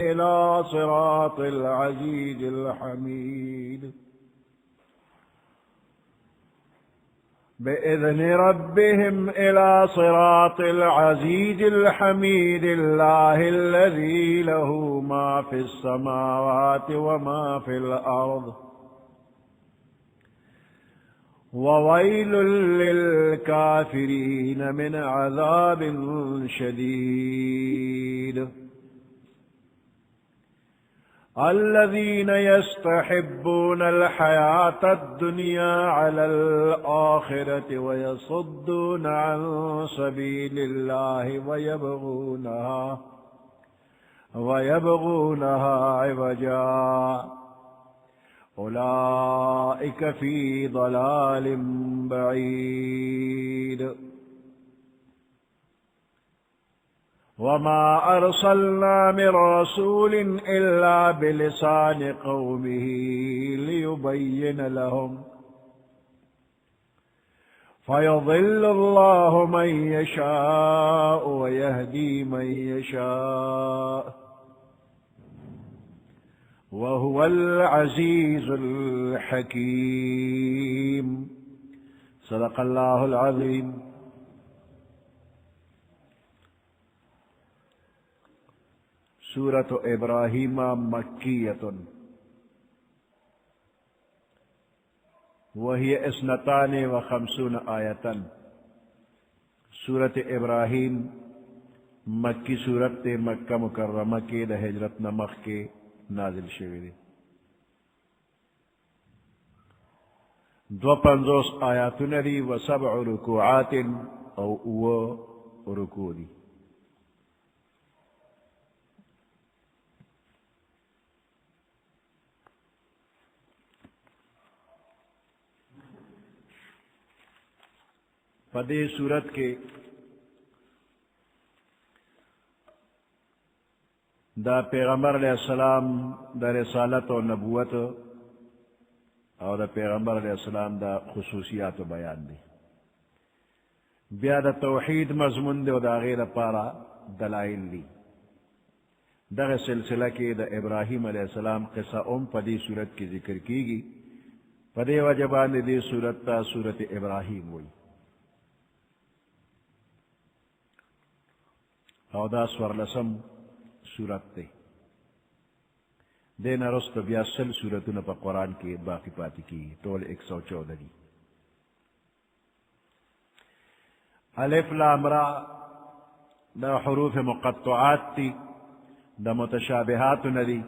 إلى صراط العزيز الحميد بإذن ربهم إلى صراط العزيز الحميد الله الذي له ما في السماوات وما في الأرض وويل للكافرين من عذاب شديد الذين يستحبون الحياة الدنيا على الآخرة ويصدون عن سبيل الله ويبغونها عوجا أولئك في ضلال بعيد وما أرسلنا من رسول إلا بلسان قومه ليبين لهم فيضل الله من يشاء ويهدي من يشاء وهو العزيز الحكيم صدق الله العظيم. سورة ابراہیم مکیۃ وہی 52 آیتاً. سورت ابراہیم مکی سورت مکہ مکرمہ کے دا ہجرت نمخ کے نازل شوی دی. 52 آیاتن دی و 7 رکوعات او رکوع دی. پدے صورت کے دا پیغمبر علیہ السلام دا رسالت و نبوت اور دا پیغمبر علیہ السلام دا خصوصیات و بیان دی. بیا دا توحید مضمون دے و دا غیر پارا دلائل دی. دا سلسلہ کے دا ابراہیم علیہ السلام قصہ پدی صورت کی ذکر کی گی. پدے وجبان دی صورت تا صورت ابراہیم ہوئی. او دا سورلسم سورت تے دین رست بیا سل سورتون پا قرآن کے باقی پاتی کی طول 114 دی. الف لام را دا حروف مقطعات تی دا متشابہات ندی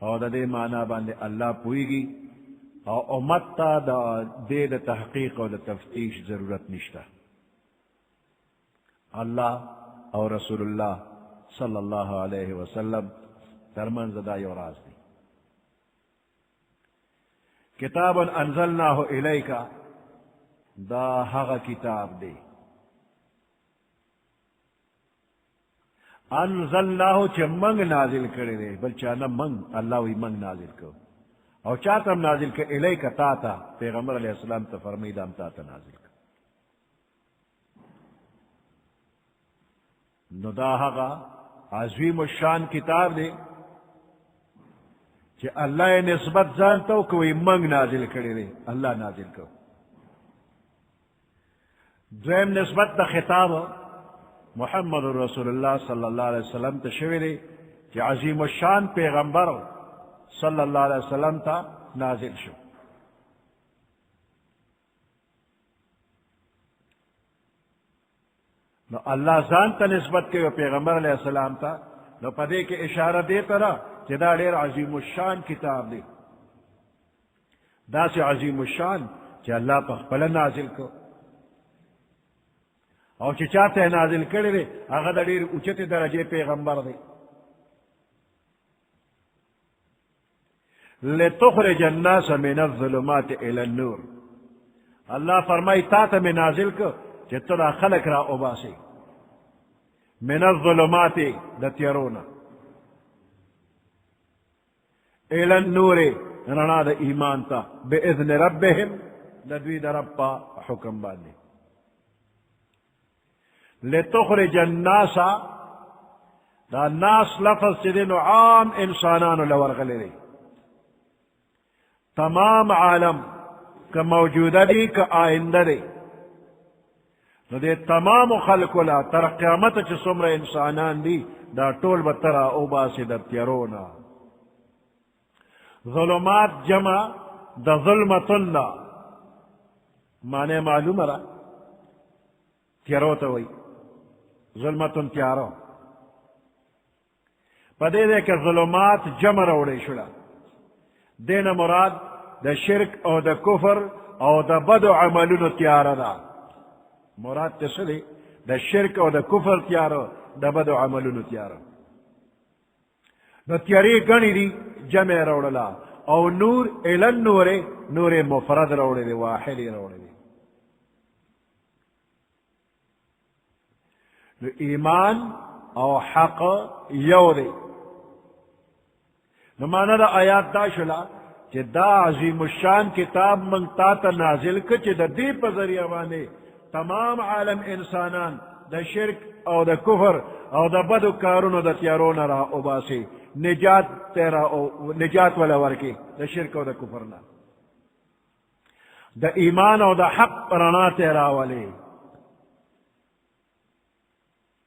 او دا دے معنی باندے اللہ پوئی گی او امت تا دا دے دا تحقیق او دا تفتیش ضرورت نشتا. اللہ اور رسول اللہ صلی اللہ علیہ وسلم ترمن زدہ یوراز دی. کتاب انزلناہ الیکا دا حق کتاب دی. انزلناہ چھ منگ نازل کرے دے بل چانا منگ اللہ وی منگ نازل کرو او چاہتا نازل کر الیکا تاتا پیغمبر علیہ السلام تا فرمیدام تاتا نازل کر. نو دا حقا عظیم الشان کتاب دے کہ اللہ نسبت جانتا ہو کوئی منگ نازل کرے دے اللہ نازل کرو. دویم نسبت دا خطاب محمد رسول اللہ صلی اللہ علیہ وسلم تشوی دے کہ عظیم الشان پیغمبر صلی اللہ علیہ وسلم تا نازل شو. نو اللہ زانتا نسبت کے پیغمبر علیہ السلام تا نو پدے کے اشارہ دیتا رہا کہ دا دیر عظیم الشان کتاب دی. دا سے عظیم الشان کہ اللہ پا خپل نازل کو او چی چاہتے ہیں نازل کرے دے آغا دا دیر اچت درجے پیغمبر دے. لتخرج الناس من الظلمات الى النور. اللہ فرمائی تا میں نازل کو کہ تدا خلق را اباسی من الظلمات دا تیرونا الى النور رنا دا ایمان تا باذن ربهم دا دوی دا رب پا حکم باندے. لتخرج الناس دا ناس لفظ چدین عام انسانانو لورغلی دی تمام عالم کا موجودہ دی کا آئندہ دی نو دے تمام خلقو لا تر قیامت چی سمر انسانان دی دا طول بطرہ او باسی دا تیرونا ظلمات جمع دا ظلمتن دا معنی معلوم را تیرو تا وی ظلمتن تیارو پدے دے کہ ظلمات جمع روڑے شلا دین مراد دا شرک او دا کفر او دا بد عملون تیارا دا مراد تسلی دا شرک او دا کفر تیارا دا بد عملون تیارا دا تیاری گنی دی جمع روڑلا او نور الان نور مفرد روڑے دی واحدی روڑے دی نو ایمان او حق یو دی نو مانا دا آیات دا شلا چی دا عظیم الشان کتاب منگتا تا نازل کچ دا دی پا ذریعہ بانے تمام عالم انسانان دا شرک او دا کفر او دا بدو کارون دا تیارون را اوباسی نجات والا ورکی دا شرک او دا کفرنا دا ایمان او دا حق رنا تیرا والی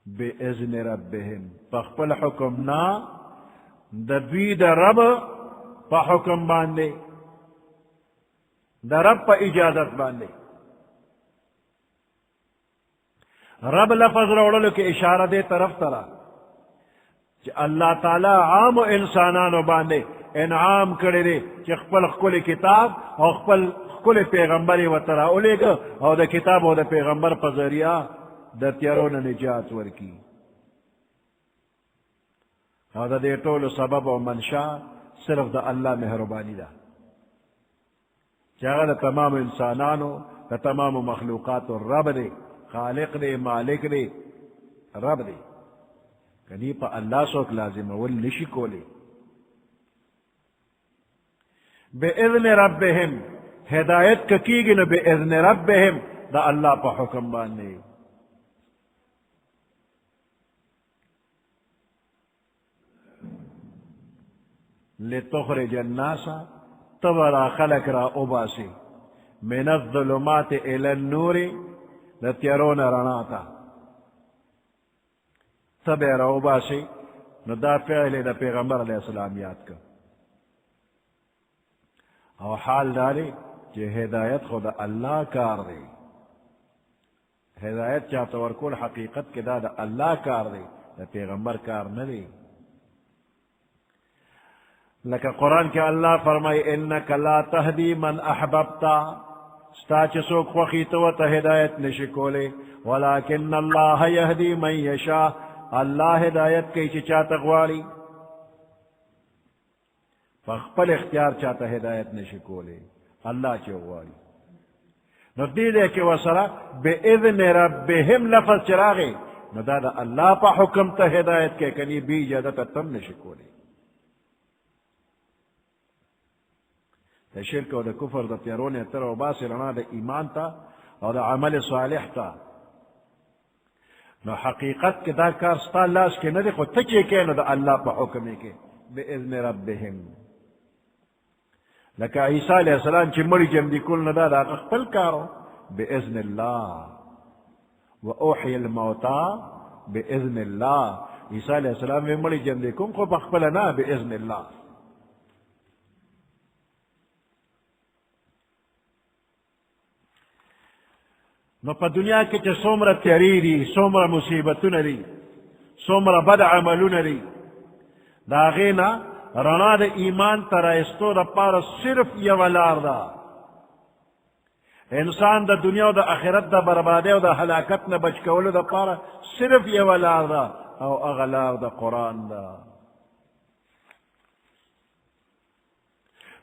بے اذن ربهم پخپل حکمنا دا دوی دا رب پا حکم باندے دا رب پا اجازت باندے رب لفظ روڑلو کی اشارہ دے طرف ترا کہ اللہ تعالی عام انسانانو باندے انعام کرے دے کہ خپل خکل کتاب او خپل پیغمبری و ترا اولے گا او دا کتاب او دا پیغمبر پا ذریعہ دا تیارون نجات ورکی او دا دے طول سبب و منشا صرف دا اللہ مہربانی دا چاہا دا تمام انسانانو دا تمام مخلوقات رب دے خالق دے مالک دے رب دے کنی پا اللہ سوک لازم والنشی کولے بے اذن ربهم ہدایت کیگی نو بے اذن ربهم دا اللہ پا حکم بانے لتخرج الناس تبرا خلق را اباسی من الظلمات الى النور لتیرون رناتا تبع را اباسی نو دا فعل دا پیغمبر علیہ السلام یاد کر او حال داری کہ ہدایت خود اللہ کار دے ہدایت چاہتا ورکول حقیقت کے دا اللہ کار دے دا پیغمبر کار ندے لکہ قرآن کے اللہ فرمائی انکا لا تہدی من احببتا ستا چسوک خوخیتو تا ہدایت نشکولے ولیکن اللہ یہدی من یشا اللہ ہدایت کی چاہ تغواری فخپل اختیار چاہتا ہدایت نشکولے اللہ چغواری نو دیدے کہ وصرا بے اذن ربهم لفظ چراغے نو دا اللہ پا حکم تا ہدایت کے کنی بی اجازت تم نشکولے دا شرک و دا کفر دا تیرون تر و باسی لنا دا ایمان تا او دا عمل صالح تا نو حقیقت کے دا کار ستا اللہ اس کے ندی خود تچے کے نو دا اللہ پا حکمے کے بے اذن ربهم لکہ عیسیٰ علیہ السلام چی مری جم دی کل ندا دا اقبل کارو بے اذن اللہ و اوحی الموتا بے اذن اللہ عیسیٰ علیہ السلام میں مری جم دی کن خود اقبلنا بے اذن اللہ نو پا دنیا کے چھ سومر تیری دی سومر مصیبتون دی سومر بد عملون دی دا غینا رنا دا ایمان ترائستو دا پارا صرف یولار دا انسان دا دنیا دا آخرت دا بربادے و دا حلاکت نا بچکولو دا پارا صرف یولار دا او اغلار دا قرآن دا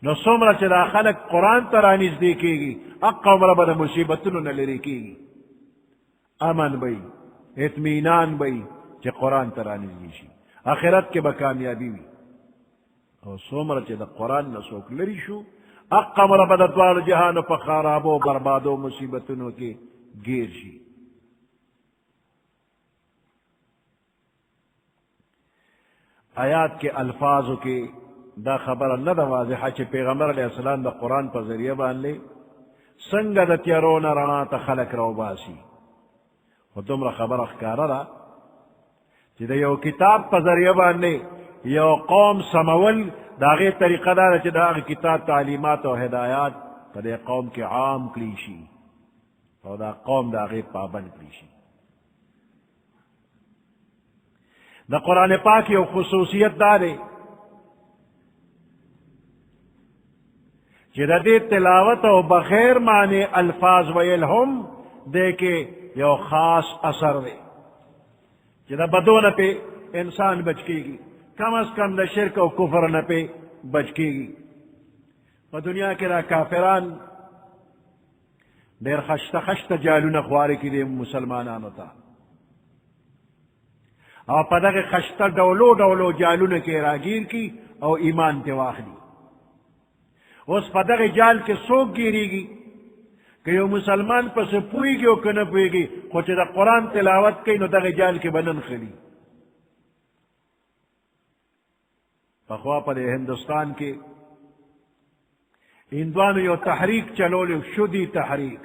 نو سومرا چھ دا خلق قرآن ترانیز دیکھے گی اقا عمر با دا مصیبتنو نلری کی گی امن بئی اطمینان بئی چھ قرآن ترانیز دیشی آخرت کے با کامیابی بھی او سومرا چھ دا قرآن نسوک لری شو اقا عمر با دا دوار جہانو پا خارابو بربادو مصیبتنو کے گیر شی آیات کے الفاظ کی دا خبر نہ دا واضحہ چی پیغمبر علیہ السلام دا قرآن پر ذریعہ باندھے سنگ دا تیرون رنا تا خلق رو باسی و تمرا خبر اخکارا دا چی دا یو کتاب پر ذریعہ باندھے یو قوم سمول دا غیر طریقہ دا چی دا کتاب تعلیمات و ہدایات پا دا قوم کے عام کلیشی اور دا قوم دا غیر پابند کلیشی. دا قرآن پاک یو خصوصیت دا دے چی دا دے تلاوت و بغیر معنی الفاظ ویلہم دے کے یو خاص اثر دے چی دا بدون پہ انسان بچکے گی کم از کم دا شرک و کفر نہ پہ بچکے گی. و دنیا کے را کافران دیر خشت خشت جالو نخواری کی دے مسلمانانو تا او پدغ خشت ڈولو ڈولو جالو نکے راگیر کی او ایمان تے واخلی. اس پدغ جال کے سوک گیری گی کہ یو مسلمان پس پوئی گی او کن پوئی گی خوچ دا قرآن تلاوت کئی نو دغ جال کے بنن خلی. فخوا پر ہندوستان کے ہندوانو یو تحریک چلو لے شدی تحریک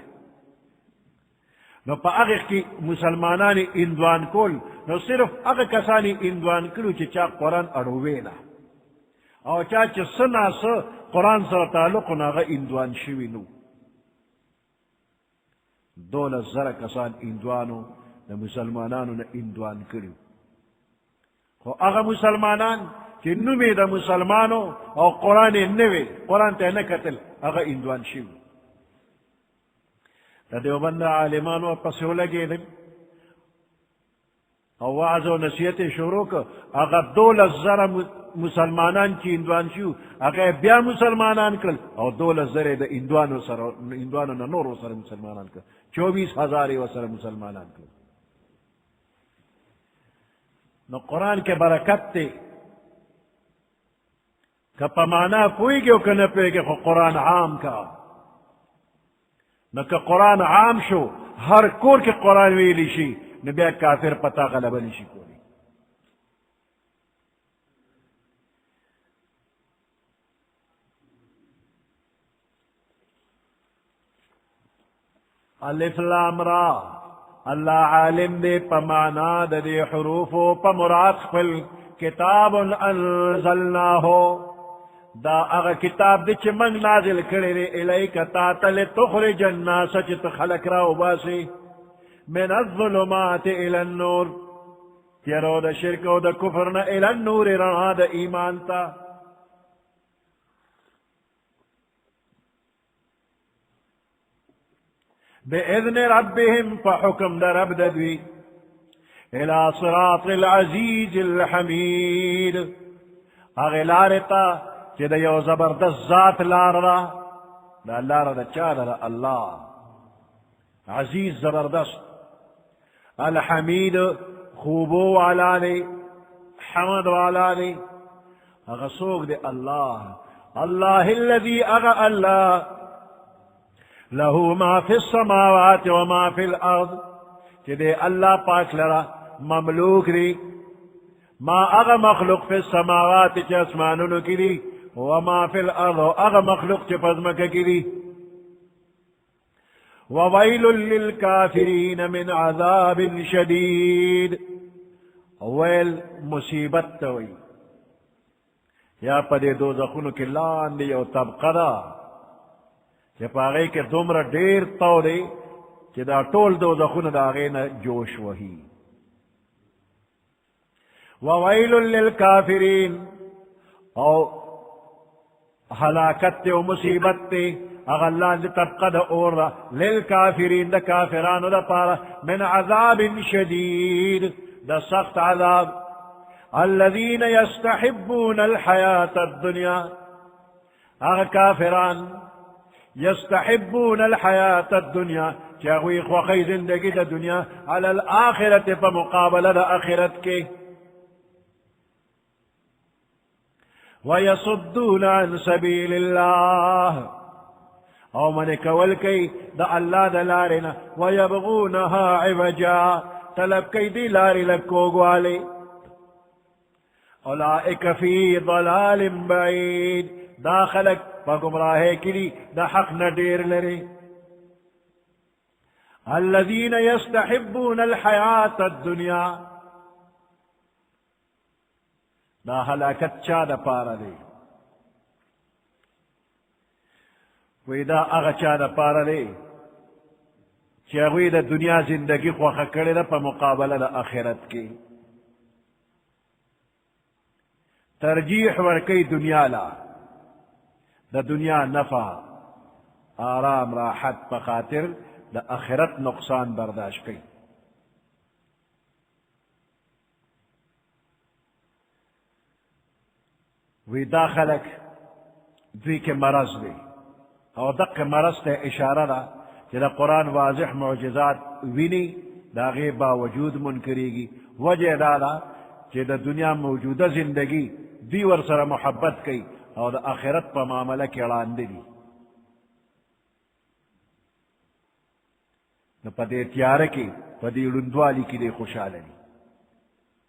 نو پا اغیق کی مسلمانانی اندوان کول نو صرف اغ کسانی اندوان کلو چی چا قرآن اڑوینا او چا چی سنا سا قرآن سر تعلق ناغا اندوان شوی نو 12,000 کسان اندوانو نا مسلمانانو نا اندوان کلو خو اغا مسلمانان چی نمی دا مسلمانو او قرآن نوی قرآن تا نکتل اغا اندوان شوی. دا دیوبند عالمانو پسیو لگے دن او وعظ و نصیحت شروع کا اغا 12,000 مسلمانان چی اندوان شو اغا بیا مسلمانان کل او 12,000 دا اندوانو نورو سر مسلمانان کل 24,000 و سر مسلمانان کل. نو قرآن کے برکت تے کہ پمانا پوئی گے کہ نہ پوئی گے خو قرآن عام کا نہ کہ قرآن عام شو ہر کور کے قرآن ویلی شی نہ بیا کافر پتا غلبہ نشی کولی. الف لام را اللہ عالم دے پمانا دے حروفو پمراد خپل کتاب انزلناہو دا اغا کتاب دی چی منگ نازل کرے الیک تاتل تخرج الناس چی تخلق راو باسی من الظلمات الى النور تیرو دا شرک و دا کفرنا الى النور رنا دا ایمان تا. بإذن ربهم فحكم دا رب دوی الى صراط العزیز الحمید اغلارتا چی دا یو زبردست ذات لار را دا لار دا چال را اللہ عزیز زبردست الحمید خوبو والا لے حمد والا لے اغسوک دے اللہ اللہ الذي اغا اللہ له ما في السماوات وما في الارض چی دے اللہ پاک لرا مملوک دی ما اغا مخلوق فی السماوات چی اسمانونو کی دی وما فی الارض اغا مخلوق چی پزمک کی دی. وویل للکافرین من عذاب شدید ویل مصیبت توی یا پدے دوزخونو کی لان دی او طبقہ دا چی پاگئی کے دومر دیر تو دی چی دا طول دوزخونو دا غین جوش وحی. وویل للکافرین او ہلاکت و مصیبت تے اغلان دی طبقہ دا اور للکافرین دا کافران دا پارا من عذاب شدید دا سخت عذاب. الذین یستحبون الحیات الدنیا اغا کافران یستحبون الحیات الدنیا چاہوی خوخی زندگی دا دنیا علی الآخرت پا مقابل دا آخرت کے. وَيَصُدُّونَ عَنْ سَبِيلِ اللَّهِ او من کول کئی دا اللہ دا لارنا وَيَبْغُونَهَا عِوَجًا طلب کئی دی لاری لکو گوالے اولئک فی ضلال بعید دا خلق پا گمراہے کلی دا حق ندیر لرے الذین یستحبون الحیات الدنیا دا ہلاکت چا دا پارا دے وی دا اغا چا دا پارا دے چاہوی دا دنیا زندگی خواہ کرے دا پا مقابلہ دا آخرت کی ترجیح ورکی دنیا لا دا دنیا نفع آرام راحت پا خاطر دا آخرت نقصان برداشت کی وی دا خلق دوی کے مرض دے اور دق مرض تے اشارہ دا کہ دا قرآن واضح معجزات وینی دا غیر باوجود منکری گی وجہ دا کہ دا دنیا موجودہ زندگی دی ورسر محبت کی اور دا آخرت پا معاملہ کی اڑان دی پا دے تیارہ کی پا دے رندوالی کی دے خوشحال دی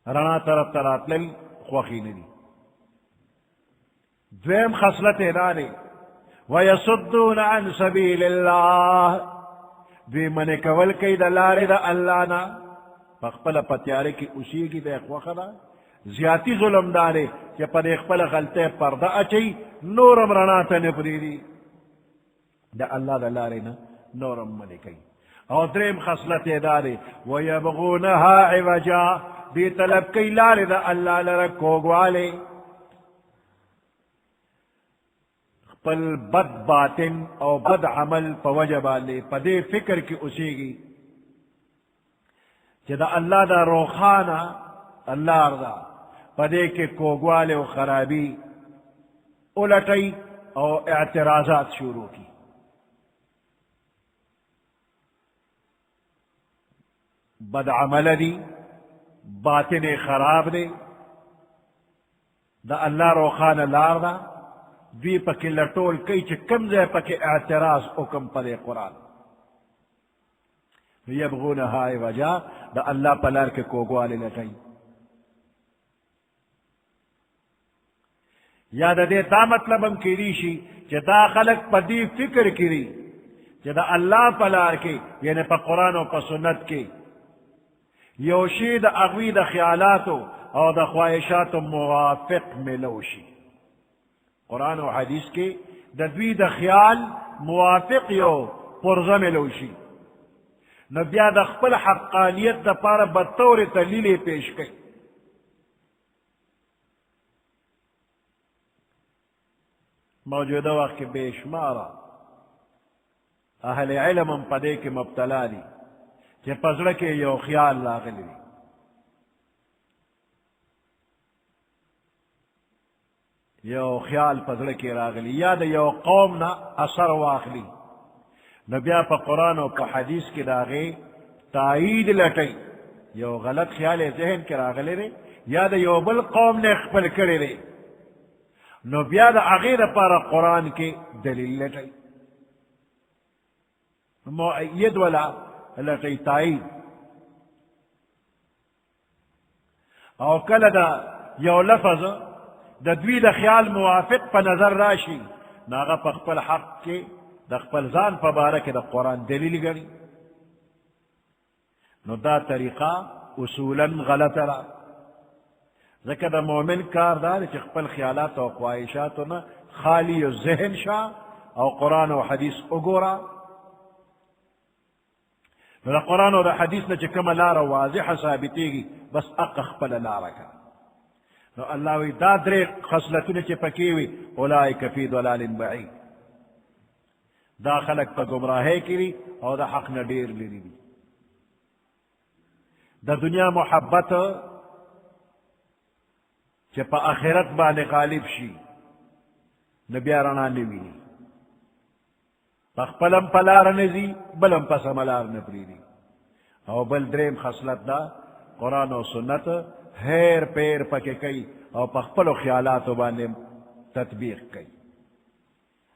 رنا طرف ترات لل خوخی ندی دویم خصلت دارے وَيَصُدُّونَ عَنْ سَبِيلِ اللَّهِ دوی من کول کئی دا لار دا اللہ نا پخپل پتیارے کی اسی کی دے خوخنا زیادی ظلم دارے کہ پا دے خپل غلطے پردہ اچھی نورم رنا تا نپریدی دا اللہ دا لارے نا نورم من کئی اور دریم خصلت دارے وَيَبْغُونَهَا عِوَجَا دی طلب کئی لار دا اللہ لرکوگوالے پل بد باطن او بد عمل پا وجبالے پا دے فکر کی اسی گی کہ دا اللہ دا روخانا اللہ رضا پا دے کے کوگوالے و خرابی الٹی او اعتراضات شروع کی بد عمل دی باطن خراب دے دا اللہ روخانا لار دا دوی پکی لٹول کئی چی کمزے پکی اعتراض حکم پدے قرآن یبغونہا عوجا دا اللہ پلار کے کوگوالے لٹائی یا دا دے دا مطلب ہم کی ریشی چی دا خلق پا دی فکر کری چی دا اللہ پلار کے یعنی پا قرآن و پا سنت کے یوشی دا اغوی دا خیالاتو او دا خواہشاتو موافق ملوشی قرآن و حدیث کے دوی دا خیال موافق یو پرزم لوشی نو بیا دا خپل حقانیت دا پارا بطور تلیل پیش کئی موجودہ وقت کے بے شمارا اہل علم پدے کے مبتلا دی کہ پزڑ کے یو خیال لاغلی یو خیال پزڑ کے راغلی یا دا یو قوم نا اثر واخلی نبیا پا قرآن و پا حدیث کی داغے تائید لٹی یو غلط خیال ذہن کے راغلے رے یا دا یو بل قوم نے اخپل کرے رے نبیا دا اغیر پارا قرآن کے دلیل لٹی مؤید والا لٹی تائید او کل دا یو لفظ دا دوی دا خیال موافق پا نظر راشی ناغا پا خپل حق کے دا خپل زان پا بارک دا قرآن دلیل گری نو دا طریقہ اصولا غلط را ذکر دا مومن کار دار چی خپل خیالات و خواہشاتو نا خالی و ذہن شا او قرآن و حدیث اگورا نو دا قرآن و دا حدیث نا چی کم لارا واضح ثابتی گی بس اق خپل لارا کا نو اللہ وی دا درے خصلتون چی پکیوی اولائک فی ضلال بعید دا خلق پا گمراہے کری او دا حق ندیر لری دی دا دنیا محبت چی پا آخرت بانے غالب شی نبیا رنا نوینی پخپلم پلار نزی بلم پس ملار نپریدی او بل دریم خصلت دا قرآن و سنت ہیر پیر پکے کئی او پخپل و خیالات بانے تطبیق کئی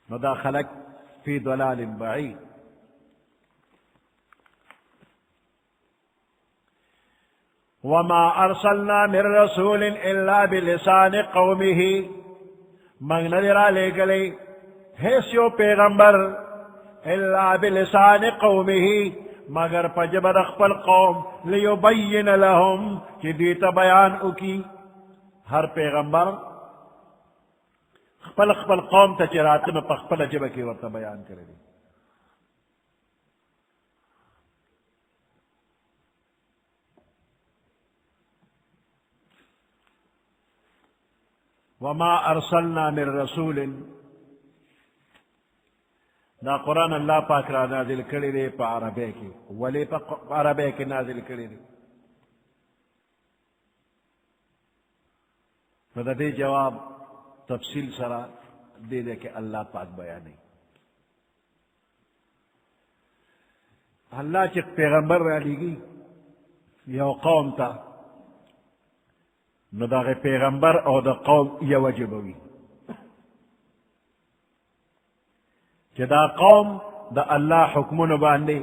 نو دا خلق فی ضلال بعید وما ارسلنا من رسول الا بلسان قومه من ندر لے گلے حیثیو پیغمبر الا بلسان قومه مگر پجبر اخپل قوم لیبین لهم کہ دیتا بیان اکی. ہر پیغمبر خپل قوم تا چرات میں پخپل جبہ کی ورطا بیان کرے دی. وما ارسلنا من رسول دا قرآن اللہ پاک را نازل کری دے پا عربے کی ولی پا عربے کی نازل کری دے. فدا دے جواب تفصیل سرا دے دے کہ اللہ پاک بیانی. اللہ چک پیغمبر رالی گی یو قوم تا نو دا پیغمبر او دا قوم یو وجبوی کہ دا قوم دا اللہ حکمون باندے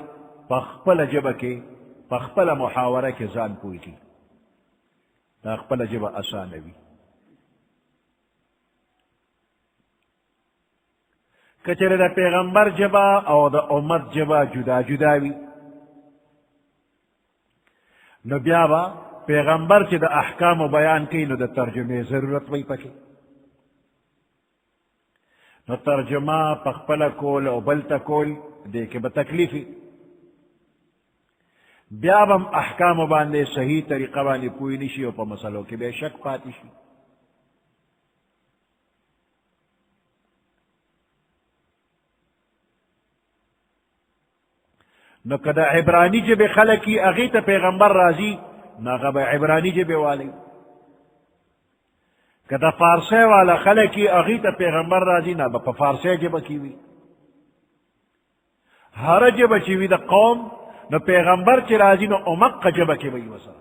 پخپل جبہ کے پخپل محاورہ کے زان پوئی کی دا خپل جبہ آسانوی. کچر دا پیغمبر جبا او دا امت جبا جدا جداوی نو بیابا پیغمبر چی دا احکام و بیان کی نو دا ترجمے ضرورت وی پکی نو ترجمہ پخپل کول او بلتا کول دیکھ با تکلیفی بیابم احکام و باندے صحیح طریقہ بانی پوئی نشی او پا مسئلوں کی بے شک پاتی شی. نو کدا عبرانی جب خلقی اغیت پیغمبر رازی ناغب عبرانی جب والی کدا فارسے والا خلقی اغیت پیغمبر رازی نا با فارسے جب کیوی ہر جب چیوی دا قوم نو پیغمبر چی رازی نو امق جب کیوی وسا.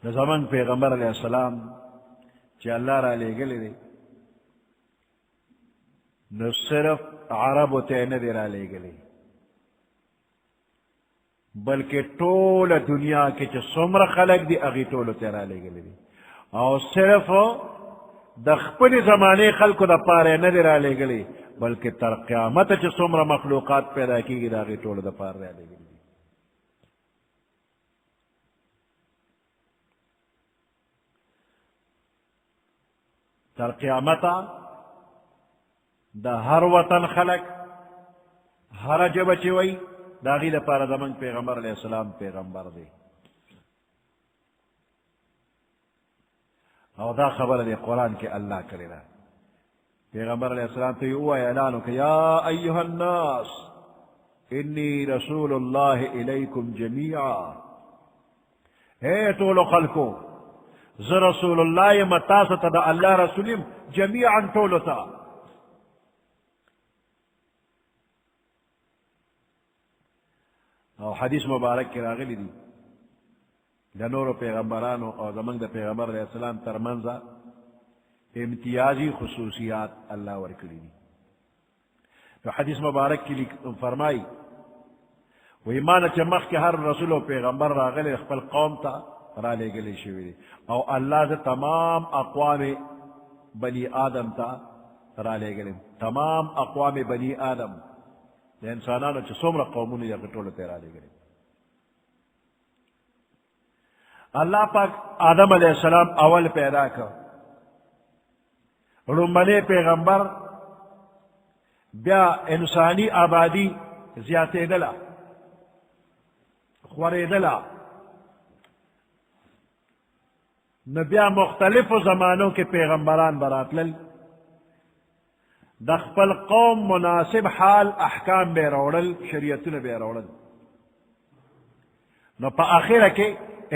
نو زمان پیغمبر علیہ السلام چی اللہ را لے گلے دے نو صرف عرب و تینے دے را لے گلے بلکہ طول دنیا کے چھ سمر خلق دی اغی طول تیرا لے گلے دی اور صرف دخپل زمانے خلق دا پارے ندے را لے گلے بلکہ تر قیامت چھ سمر مخلوقات پیدا کی گی دا اغی طول دا پار را لے گلے. تر قیامتا دا ہر وطن خلق ہر جب چوئی دا غیل پارا دمنگ پیغمبر علیہ السلام پیغمبر دے. او دا خبر دے قرآن کے اللہ کرے پیغمبر علیہ السلام تو یہ اعلانو کہ یا ایوہ الناس انی رسول اللہ الیکم جمیعا اے طول خلقو ز رسول اللہ متاسط دا اللہ رسولیم جمیعا طولتا. او حدیث مبارک کی راغلی دی دا نور پیغمبرانو او زمان دا پیغمبر علیہ السلام ترمنزا امتیازی خصوصیات اللہ ورکلی دی. تو حدیث مبارک کی فرمائی و ایمان چمخ کے ہر رسول و پیغمبر راغلی اخپل قوم تا را لے گلی شوی دی او اللہ سے تمام اقوام بنی آدم تا را لے گلی تمام اقوام بنی آدم انسانانو چھ سمر قومونی یا کٹولو تیرا لے گئے. اللہ پاک آدم علیہ السلام اول پیدا کر رمبنے پیغمبر بیا انسانی آبادی زیادہ دلا خورے دلا نبیا مختلف زمانوں کے پیغمبران برات لل دخپل قوم مناسب حال احکام بے روڑل شریعتن بے روڑل نو پا آخر کے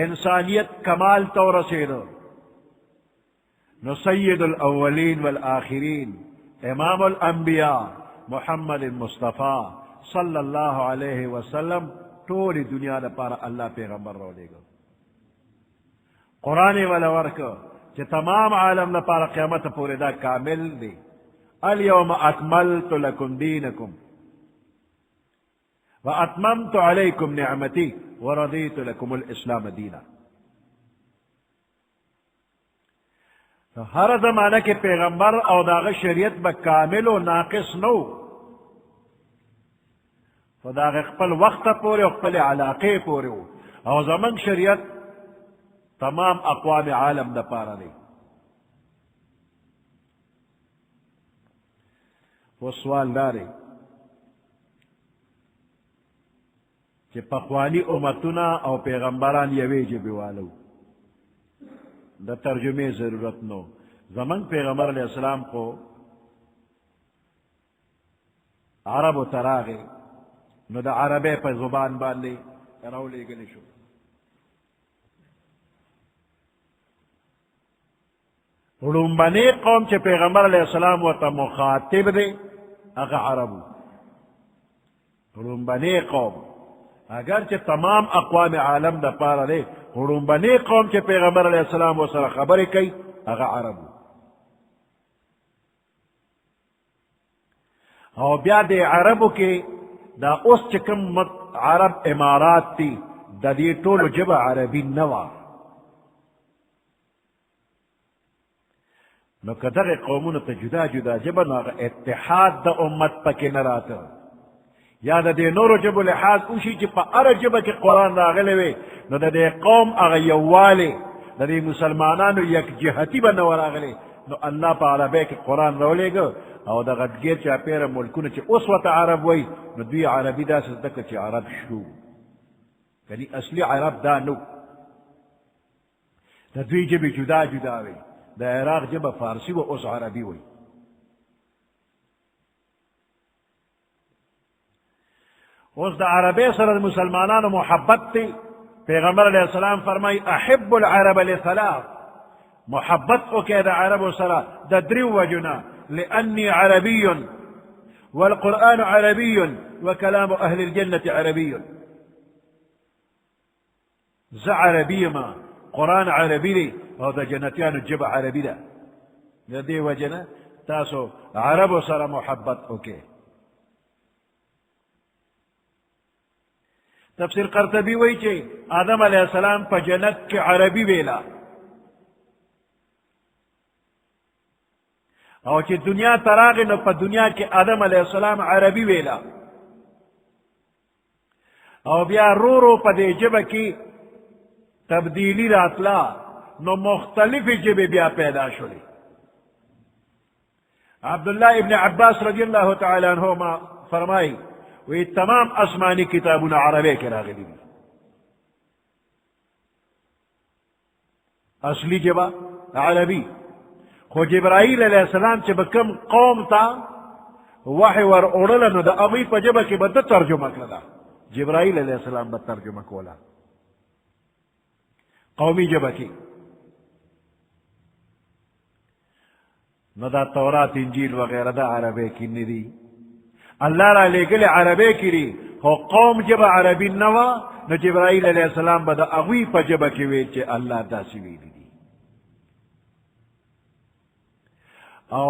انسانیت کمال تو رسیدو نو سید الاولین والآخرین امام الانبیاء محمد مصطفیٰ صلی اللہ علیہ وسلم تولی دنیا دا پارا اللہ پیغمبر رو لے گا. قرآن والا ورک کہ تمام عالم دا پارا قیامت پورے دا کامل دی. اليوم اکملت لکم دینکم واتممت علیکم نعمتی ورضیت لکم الاسلام دینا. ہر زمانہ کے پیغمبر او داغ شریعت با کامل و ناقص نو، فداغ اقبل وقت پورے اقبل علاقے پورے ہو، او زمن شریعت تمام اقوام عالم دا پارا دے. وہ سوال دارے کہ پخوانی امتنا او پیغمبران یوے جبی والو، دا ترجمے ضرورت نو. زمن پیغمبر علیہ السلام کو عرب و تراغے نو دا عربے پہ زبان باندے راولے گلے شو. رنبنے قوم چے پیغمبر علیہ السلام و تا مخاطب دے اگا عربو. رنبنے قوم اگرچہ تمام اقوام عالم دا پارا دے، رنبنے قوم چے پیغمبر علیہ السلام و سر خبر کئی اگا عربو. او بیا دے عربو کے دا اس چکم مت عرب امارات تی دا دی طول جب عربی نوا. نو کدر قومون تا جدا جدا جب نو اتحاد دا امت پکی نراتا، یا دا دے نورو جب لحاظ اوشی چی پا ار جب کی قرآن راغلے وے، نو دا دے قوم اغا یوالے دا دے مسلمانانو یک جہتی با نو راغلے، نو اللہ پا عربے کی قرآن رولے گا. او دا غدگیر چا پیر ملکون چی اس وقت عرب وی، نو دوی عربی دا سدکا چی عرب شو، یعنی اصلی عرب دا نو. دا دوی جب جدا جدا وی، دا عراق جب فارسی و اس عربی وی. اس دا عربی سر مسلمانان محبت تی. پیغمبر علیہ السلام فرمائی احب العرب لثلاث، محبت او کہ دا عرب سر دا دریو وجنا، لأني عربي والقرآن عربي وكلام أهل الجنة عربي. ز عربي ما قرآن عربي لي وهذا جنتيان الجبع عربي لا لدي وجنا تاسو عرب صار محبت اوكي. تفسیر قرطبی وی چی آدم علیہ السلام پا جنت کے عربی ویلا، او چی دنیا تراغی نو پا دنیا کے آدم علیہ السلام عربی ویلا. او بیا رو رو پا دے جب کی تبدیلی راتلا نو مختلف جب بیا پیدا شلی. عبداللہ ابن عباس رضی اللہ تعالی عنہ فرمائی وی تمام آسمانی کتابون عربی کے راغلی دی، اصلی جبا عربی. خو جبرائیل علیہ السلام چی بکم قوم تا وحی ور اوڑلنو دا اغوی پا جبا کی بدا ترجمہ کردا، جبرائیل علیہ السلام بدا ترجمہ کولا قومی جبا کی. نو دا تورات انجیل وغیرہ دا عربی کی ندی، اللہ را لے گلے عربی کی ری. خو قوم جبا عربی نوا نو جبرائیل علیہ السلام بدا اغوی پا جبا کی ویل چی اللہ دا سویلی دی. او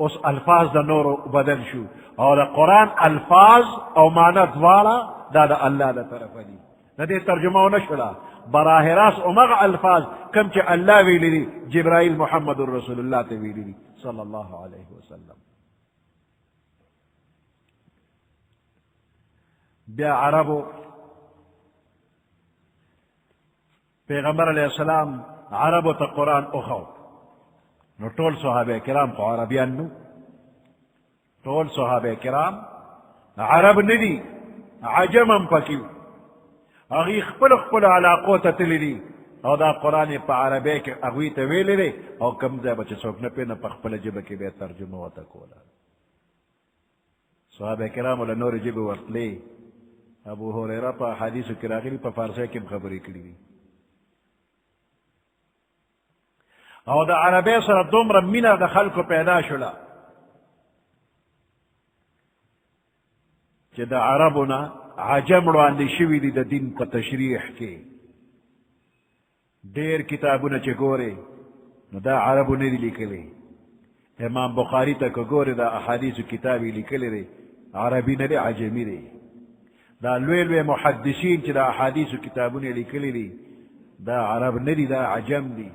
اس الفاظ دا نور بدل شو، اور دا قرآن الفاظ او معنی دوارا دا دا اللہ دا طرف دی. دا دے ترجمہ نشلا براہ راست امغ الفاظ کم چی اللہ ویلی دی جبرائیل محمد الرسول اللہ تے ویلی دی صلی اللہ علیہ وسلم. بیا عربو پیغمبر علیہ السلام عربو تا قرآن اخو نو طول صحابہ کرام کو عربیان نو، طول صحابہ کرام عرب ندی عجمم پکیو، اغی خپل خپل علاقو تتلی دی. او دا قرآن پا عربی کے اغوی تویلی دی او کمزے بچے سوکنے پی نا پا خپل جب کی بے ترجمہ ہوتا کولا. صحابہ کرام والا نور جب ورطلی ابو حریرہ پا حدیث کراغی پا فارسی کم خبری کری دی. او دا عربی سر دومر مینا دا خلق پیدا شلا چی دا عربونا عجم رواندی شوی دی دا دین پا تشریح کے دیر کتابونا چی گورے نو دا عربو ندی لکلے. امام بخاری تا که گورے دا احادیث کتابی لکلے رے عربی ندی عجمی رے. دا لوی لوی محدثین چی دا احادیث و کتابون لکلی دی دا عرب ندی دا عجم دی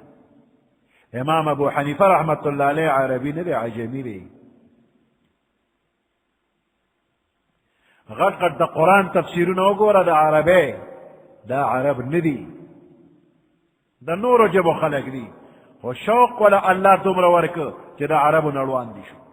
امام ابو حنیفہ رحمت اللہ علیہ عربی ندی عجمی دی غد قد دا قرآن تفسیرون وگورا دا عربی دا عرب ندی دا نور و جب و خلق دی و شوق والا اللہ تمر ورک چی دا عرب نروان دی شو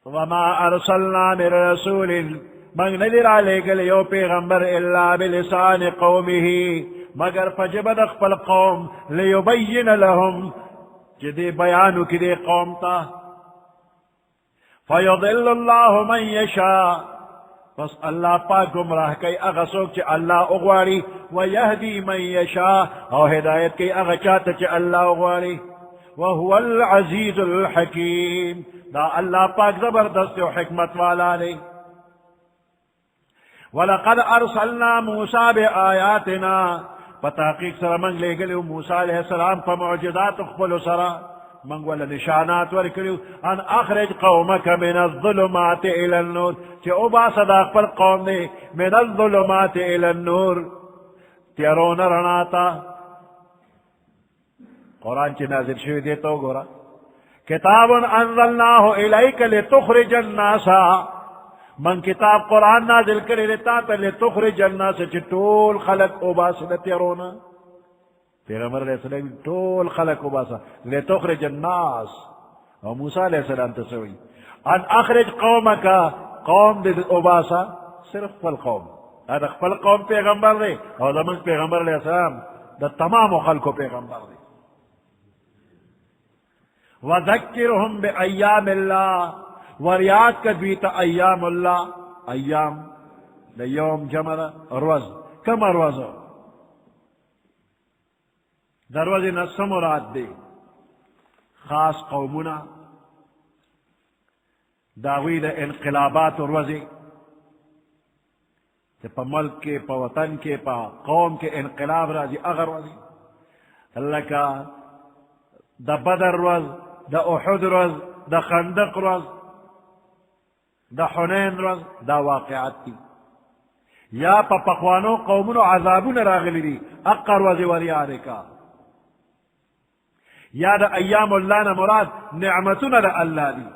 وما ارسلنا من رسول من ندر علیک لیو پیغمبر الا بلسان قومه مگر فجبد اخفل قوم لیبین لهم جدی بیانو کی دی قوم تا فیضل اللہ من یشاء پس اللہ پاک گمراہ کئی اغسوک چی اللہ اغواری ویہدی من یشاء او ہدایت کئی اغچات چی اللہ اغواری وهو العزیز الحکیم دا اللہ پاک زبردست و حکمت والا لے وَلَقَدْ أَرْسَلْنَا مُوسَى بِآيَاتِنَا فتحقیق سر منگ لے گلے موسیٰ علیہ السلام فمعجزات اخبلو سرا منگ والا نشانات ورکلیو ان اخرج قومک من الظلمات الى النور چی اوبا صداق پر قوم نے من الظلمات الى النور تیرون رناتا قرآن چی نازل شوی دیتا ہو گورا کتاب انزلناہ الیک لتخرج الناس من کتاب قرآن نازل کرے لیتا تا لتخرج الناس چی طول خلق اوباسا تیرونا پیغمبر علیہ السلام طول خلق اوباسا لتخرج الناس اور موسیٰ علیہ السلام تسوئی ان اخرج قومکا قوم دے اوباسا صرف فل قوم ادھا فل قوم پیغمبر دے اور دمک پیغمبر علیہ السلام دا تمام خلقو پیغمبر دے وذکرہم بایام اللہ وریاد کدویتا ایام اللہ ایام دا یوم جمع روز کم روز دا روز نسم مراد دے خاص قومنا داوی دا انقلابات روزی پا ملک کے پا وطن کے پا قوم کے انقلاب رازی اگر روزی اللہ کا دا بدر روز دا احد روز دا خندق روز دا حنین روز دا واقعات تی یا پا پقوانو قومنو عذابون راغلی دی اقا روز وریانے کا یا دا ایام اللہ نا مراد نعمتنا دا اللہ دی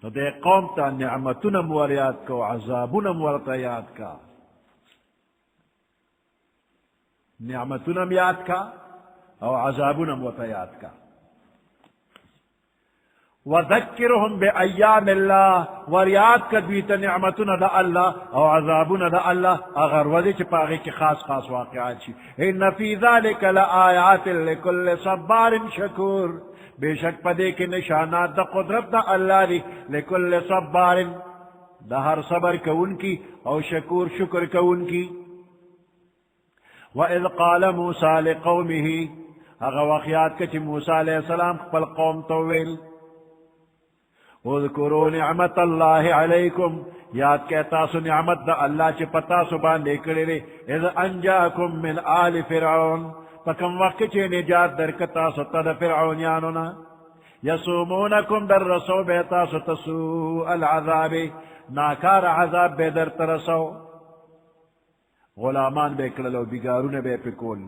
تو دے قوم تا نعمتنا موریات کا وعذابنا مورتیات کا نعمتنا میات کا او عذابنا مورتیات کا وذکرہم بایام اللہ وریاد کدویت نعمتنا دا اللہ او عذابنا دا اللہ اگر وزی چی پاگی کی خاص خاص واقعات چی ان فی ذالک لآیات لکل صبار شکور بے شک پدے کے نشانات دا قدرت دا اللہ دی لکل صبار دا ہر صبر کون کی او شکور شکر کون کی وَإِذْ قَالَ مُوسَى لِقَوْمِهِ اگر واقعات کچی موسیٰ علیہ السلام پل قوم طویل اذکروا نعمت اللہ علیکم یاد کہتا سو نعمت دا اللہ چی پتا سو باندے کرے لے اذ انجاکم من آل فرعون فکم وقت چی نجات در کتا سو تد فرعونیانونا یسومونکم در رسو بیتا سو تسوء العذاب ناکار عذاب بے در ترسو غلامان بے کللو بگارون بے پکول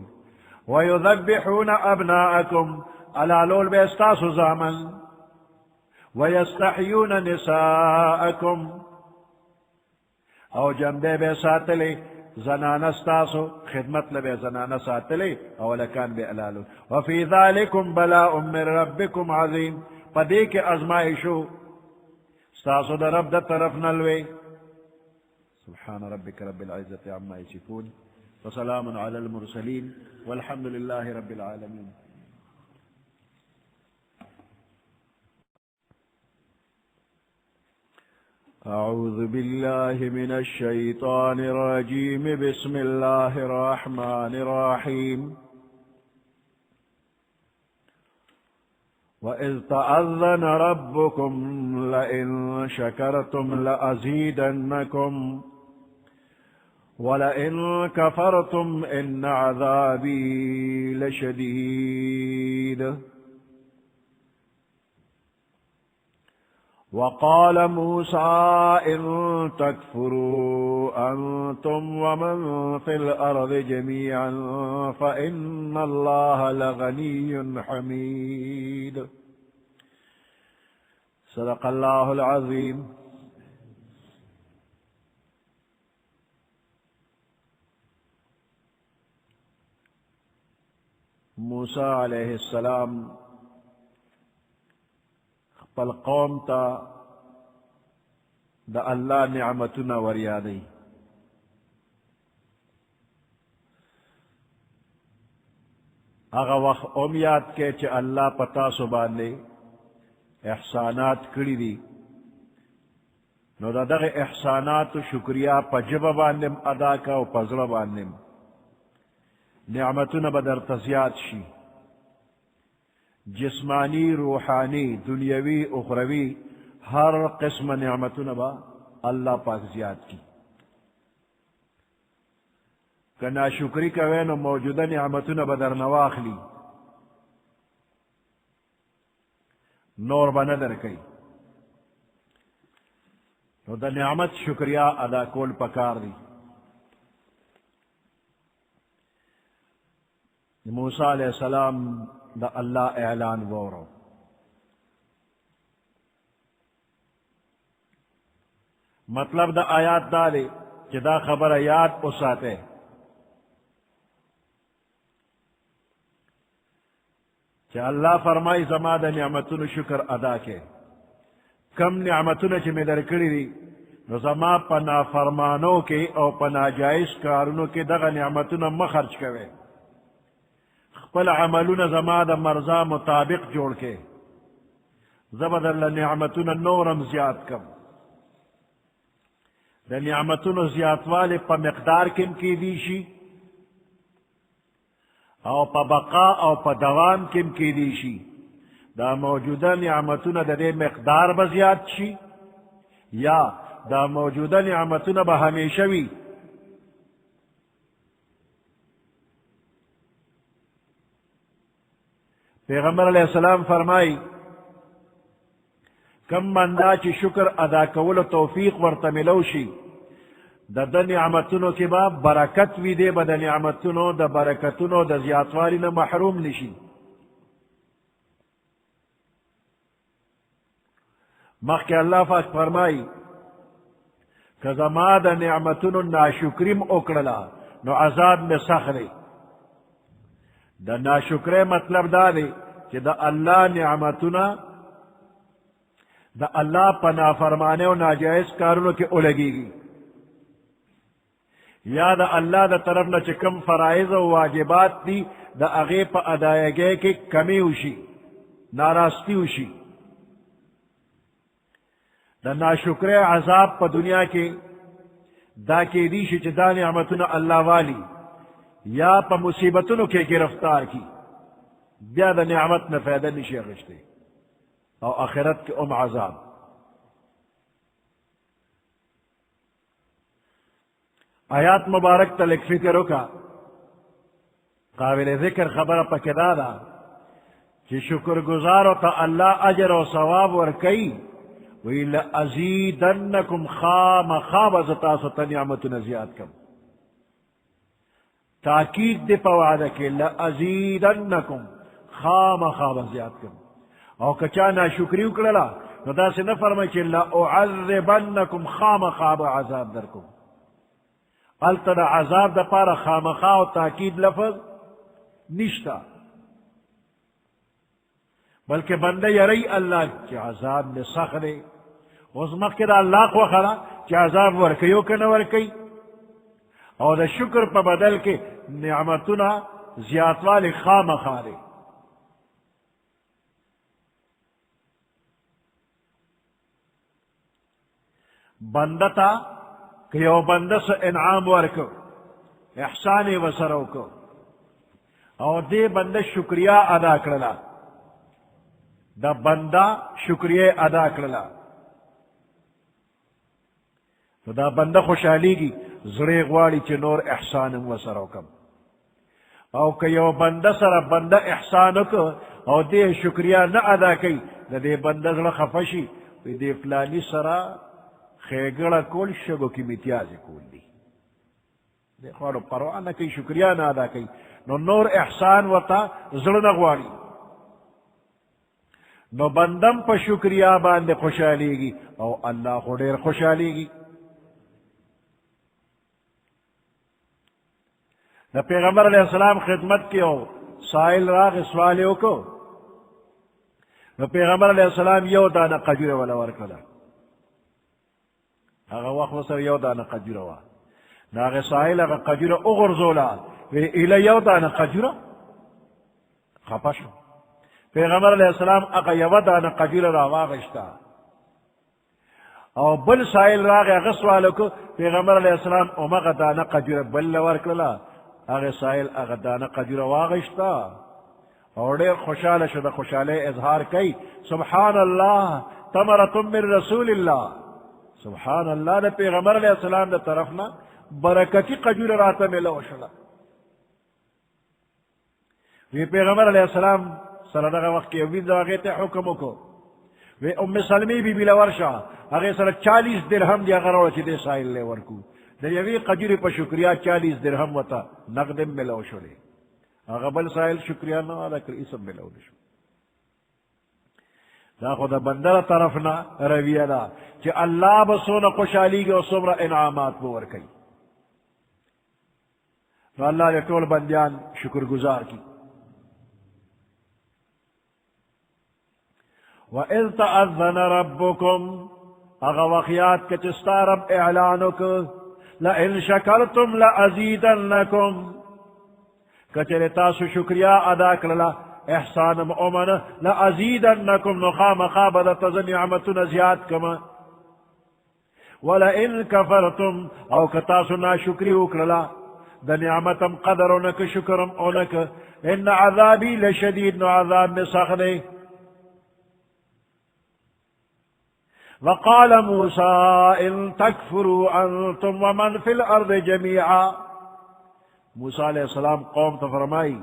ویذبحون ابناءکم علالول بے استاسو زامن وَيَسْتَحْيُونَ نِسَاءَكُمْ او جنبے بے ساتلے زنانا ستاسو خدمت لبے زنانا ساتلے او لکان بے علالو وَفِي ذَلِكُمْ بَلَاءٌ مِّن رَبِّكُمْ عَظِيمٌ پدے کے ازمائشو ستاسو دا رب دا طرف نلوے سبحان ربك رب العزة عما يصفون وسلام على المرسلين والحمد لله رب العالمين أعوذ بالله من الشيطان الرجيم بسم الله الرحمن الرحيم وإذ تأذن ربكم لئن شكرتم لأزيدنكم ولئن كفرتم إن عذابي لشديد وقال موسى إن تكفروا أنتم ومن في الأرض جميعا فإن الله لغني حميد. صدق الله العظيم. موسیٰ علیہ السلام خپل قوم تا دا اللہ نعمتنا وریادی. اغا وقت امیاد کے چھ اللہ پتا سبانے احسانات کری دی، نو دا دغ احسانات و شکریہ پا جبا باندیم ادا کا و پزر باندیم نعمتنا بدر تزیاد شی، جسمانی روحانی دنیاوی اخروی ہر قسم نعمتنا با اللہ پاک زیاد کی. کہ ناشکری کوئے نو موجودہ نعمتنا بدر نواخلی نور بندر کئی، نو دا نعمت شکریہ ادا کول پکار دی. موسیٰ علیہ السلام دا اللہ اعلان وورو. مطلب دا آیات دالے کہ دا خبر یاد اساتے کہ اللہ فرمائی زما دا نعمتون شکر ادا کے. کم نعمتون چی میں درکڑی دی نو زما پا نافرمانوں کے او پا ناجائز کارونوں کے دغا نعمتون مخرج کوئے. خپل عملون زما دا مرضا مطابق جوڑ کے زبد اللہ نعمتون نورم زیاد کم. دا نعمتون زیاد والے پا مقدار کم کی دیشی او پا بقا او پا دوام کم کی دیشی. دا موجودہ نعمتون دا دے مقدار بزیاد شی یا دا موجودہ نعمتون با ہمیشوی. پیغمبر علیہ السلام فرمائی کم مندا چی شکر ادا کول توفیق ورطا ملوشی دا دا نعمتونو کی با برکت وی دے با دا نعمتونو دا برکتونو دا زیادوالی نا محروم نشی. مخ کے اللہ فاک فرمائی کہ زما دا نعمتونو ناشکریم اکڑلا نو عذاب میں سخری. دا ناشکرے مطلب دا دے کہ دا اللہ نعمتنا دا اللہ پنا فرمانے و ناجائز کارونوں کے اولگی گی، یا دا اللہ دا طرف نہ چکم فرائض و واجبات دی دا اغی پا ادائیگے کی کمی ہوشی ناراستی ہوشی. دا ناشکرے عذاب پا دنیا کے دا کی دیشی چی دا نعمتنا اللہ والی یا پا مصیبتنو کے گرفتار کی بیا دا نعمت نہ فیدہ نشی غشتے او آخرت کے عذاب. آیات مبارک تلک فکرو کا قابل ذکر خبر پا کدادا کہ شکر گزارو تا اللہ اجر و ثواب ورکی وی لأزیدنکم خام خواب زتاسو تا نعمتنا زیاد کم. تاکید دے پا وعدہ کے لأزیدنکم خام خواب زیاد کم. او کچا ناشکری اکڑلا نو دا سے نفرمائی چی لأعذبنکم خام خواب عذاب درکم. التدا عذاب دا پارا خام خواہ و تاکید لفظ نشتا بلکہ بندہ یری اللہ چی عذاب میں سخرے اس مقید اللہ کو خلا چی عذاب ورکیو کہ نہ ورکی اور دا شکر پا بدل کے نعمتنا زیادوال خام خارے. بندتا کہ یو بندہ سے انعام ورکو احسان وسرو کو اور دے بندہ شکریہ ادا کرلا دا بندہ شکریہ ادا کرلا تو دا بندہ خوشحالی کی زرے غواڑی چی نور احسان وسرو کم. او کہ یو بندہ سر بندہ احسانو کو اور دے شکریہ نہ ادا کی دا دے بندہ زر خفشی دے فلانی سرا خیگڑا کول شگو کی متیازی کول دی دیکھو پرواہ نہ کئی شکریہ نہ ادا کئی نو نور احسان وتا زړه غواړي نو بندم پا شکریہ باندے خوشحالی گی او اللہ خو ډیر خوشحالی گی دا پیغمبر علیہ السلام خدمت کی او سائل راغ سوالیو کو نو پیغمبر علیہ السلام یو دانا قجور والا ورکلا اگا وقت سر یو دانا قجور والا ناغ سائل اگا قجور اغرزولا وی ایلا یو دانا قجور خپشو پیغمبر علیہ السلام اگا یو دانا قجور را واغشتا او بل سائل راغ اگا سوالو کو پیغمبر علیہ السلام امغا دانا قجور بل ورکلا اگا سائل اگا دانا قجور واغشتا اور دیر خوشحال شدہ خوشحال اظہار کی سبحان اللہ تمرۃ من رسول اللہ سبحان اللہ دا پیغمبر علیہ السلام دا طرفنا برکتی قجور راتا ملو شلا وی پیغمبر علیہ السلام سردہ وقت کی اوید آگے حکمو کو وی ام سلمی بی بلورشا اگے سر 40 درہم دیا غروڑا چی دے سائل لے ورکو در یوی قجور پا شکریہ 40 درہم وطا نقدم ملو شلے اغبل سائل شکریہ نہ ادا کر اسم ملو نشو دا خدا بندر طرفنا رویہ دا کہ اللہ بسونا خوشحالی گے و سمرہ انعامات بور کئی تو اللہ نے طول بندیان شکر گزار کی وَإِذْ تَأَذَّنَ رَبُّكُمْ اغا وقیات کے چستا رب اعلانک لَإِن شَكَرْتُمْ لَأَزِيدَنَّكُمْ کچھلے تاسو شکریہ ادا کرلا احسان مؤمن لَأَزِيدَنَّكُمْ نخام خابدہ تزن نعمتنا زیاد کما وَلَئِن كَفَرْتُمْ او کتاسو نا شکری اکرلا دا نعمتم قدرونک شکرم اونک ان عذابی لشدید نو عذاب میں سخدے وقال موسى إن تكفروا أنتم ومن في الأرض جميعا موسیٰ علیہ السلام قوم تفرمائی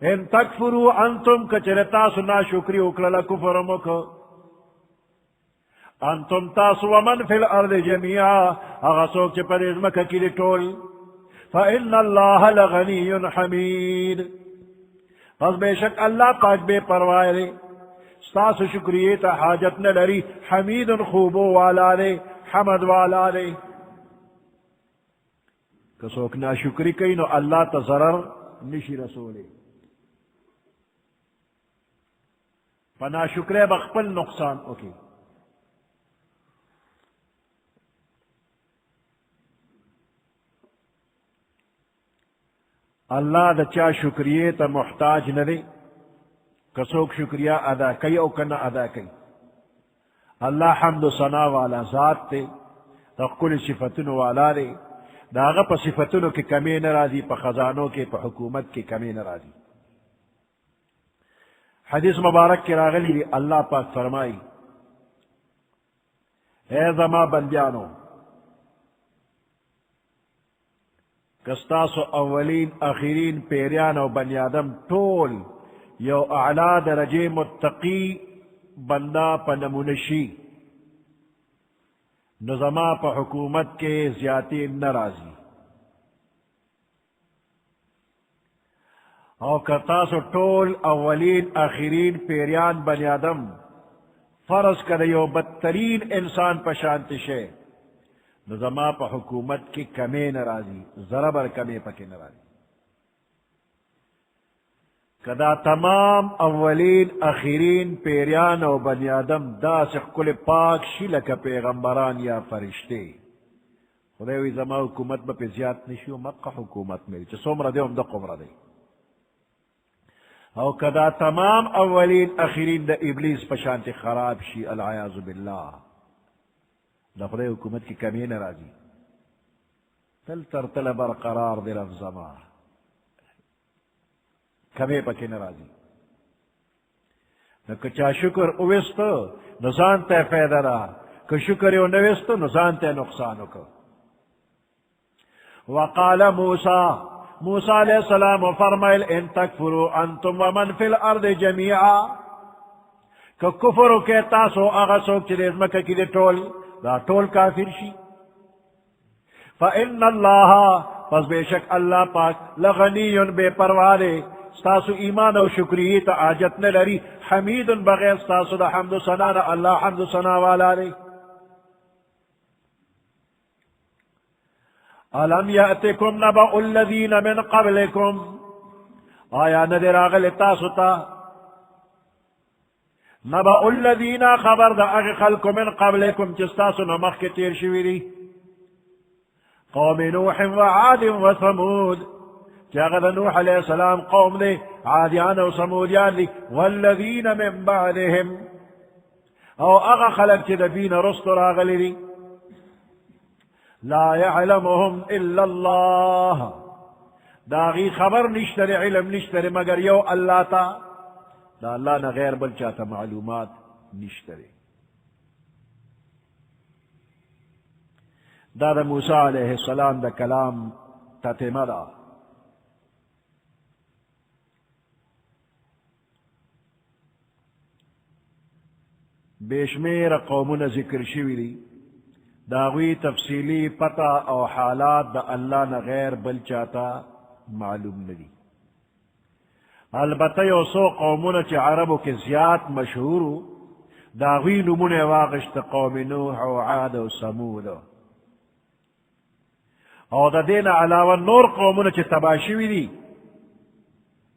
ان تکفروا انتم کچرتا سنا شکری اکرلا کفر مکو انتم تاس ومن فی الارض جميعا اغسوک چی پر ازمک کلی طول فإن اللہ لغنی حمید پس بے شک اللہ پاک بے پروائے لے ستاس شکریے تا حاجت نلری حمید خوبو والا لے حمد والا لے کسوک نا شکری کئی نو اللہ تا ضرر نشی رسولے پنا شکرے بخپل نقصان اوکی اللہ دا چا شکریے تا محتاج ندے کسوک شکریہ ادا کئی او کنا ادا کئی اللہ حمد و ثنا والا ذات تے تا کل صفتن والا دے داغا پا صفتنو کی کمی نرازی پا خزانوں کے پا حکومت کی کمی نرازی حدیث مبارک کی راغلی بھی اللہ پاک فرمائی اے زما بندیانو کستاسو اولین اخیرین پیریان و بنی آدم طول یو اعلا درجے متقی بندہ پا نمونشی نظما پا حکومت کے زیادتی نرازی او کرتاسو طول اولین اخرین پیریان بنی آدم فرض کریو بدترین انسان پا شانت شے نظما پا حکومت کی کمی نرازی ضربر کمی پا کی نرازی کدا تمام اولین اخرین پیریان و بنی آدم دا سکل پاک شلک پیغمبران یا فرشتے خدایوی زما حکومت با پی زیاد نشیو مقا حکومت میری چا سوم ردے ام دا قم ردے او کدا تمام اولین اخرین دا ابلیس پشانت خراب شی العیاذ باللہ دا خدای حکومت کی کمی نرازی تل ترتل برقرار دی رف زمان کمی پکی نرازی نو کچا شکر اویستو نزان تے فیدہ را کہ شکر او نویستو نزان تے نقصانو کو وقال موسیٰ علیہ السلام فرمائل ان تکفروا انتم ومن فی الارض جميعا کہ کفر کے تاسو آغا سوک چلے ازمکہ کی دے ٹول دا ٹول کافر شی فَإِنَّ اللَّهَ پس بے شک اللہ پاک لغنی بے پروارے ستاسو ایمان و شکریہ تا آجت نے لری حمید بغیر ستاسو دا حمد و ثنا دا اللہ حمد و ثنا والا رے الم یأتکم نبأ الذین من قبلکم آیا ندر آغل تاسو تا نبأ الذین خبر دا اغی خلق من قبلکم چستاسو نمخ کے تیر شویری قوم نوح و عاد و ثمود جاغد نوح علیہ السلام قوم دے عادیان و سمودیان لی والذین من بعدهم او اغا خلق چی دفین رست راغلی لی لا يعلمهم الا اللہ داغی خبر نشتر علم نشتر مگر یو اللہ تا دا اللہ نا غیر بل چاہتا معلومات نشتر دا موسیٰ علیہ السلام دا کلام تتمہ دا بیشمیر قومون ذکر شوی دی داغوی تفصیلی پتہ او حالات دا اللہ نا غیر بل چاہتا معلوم ندی البتہ یو سو قومون چی عربو کے زیاد مشہور داغوی نمون واغشت قوم نوح و عاد و سمود او دا دین علاوہ نور قومون چی تباشوی دی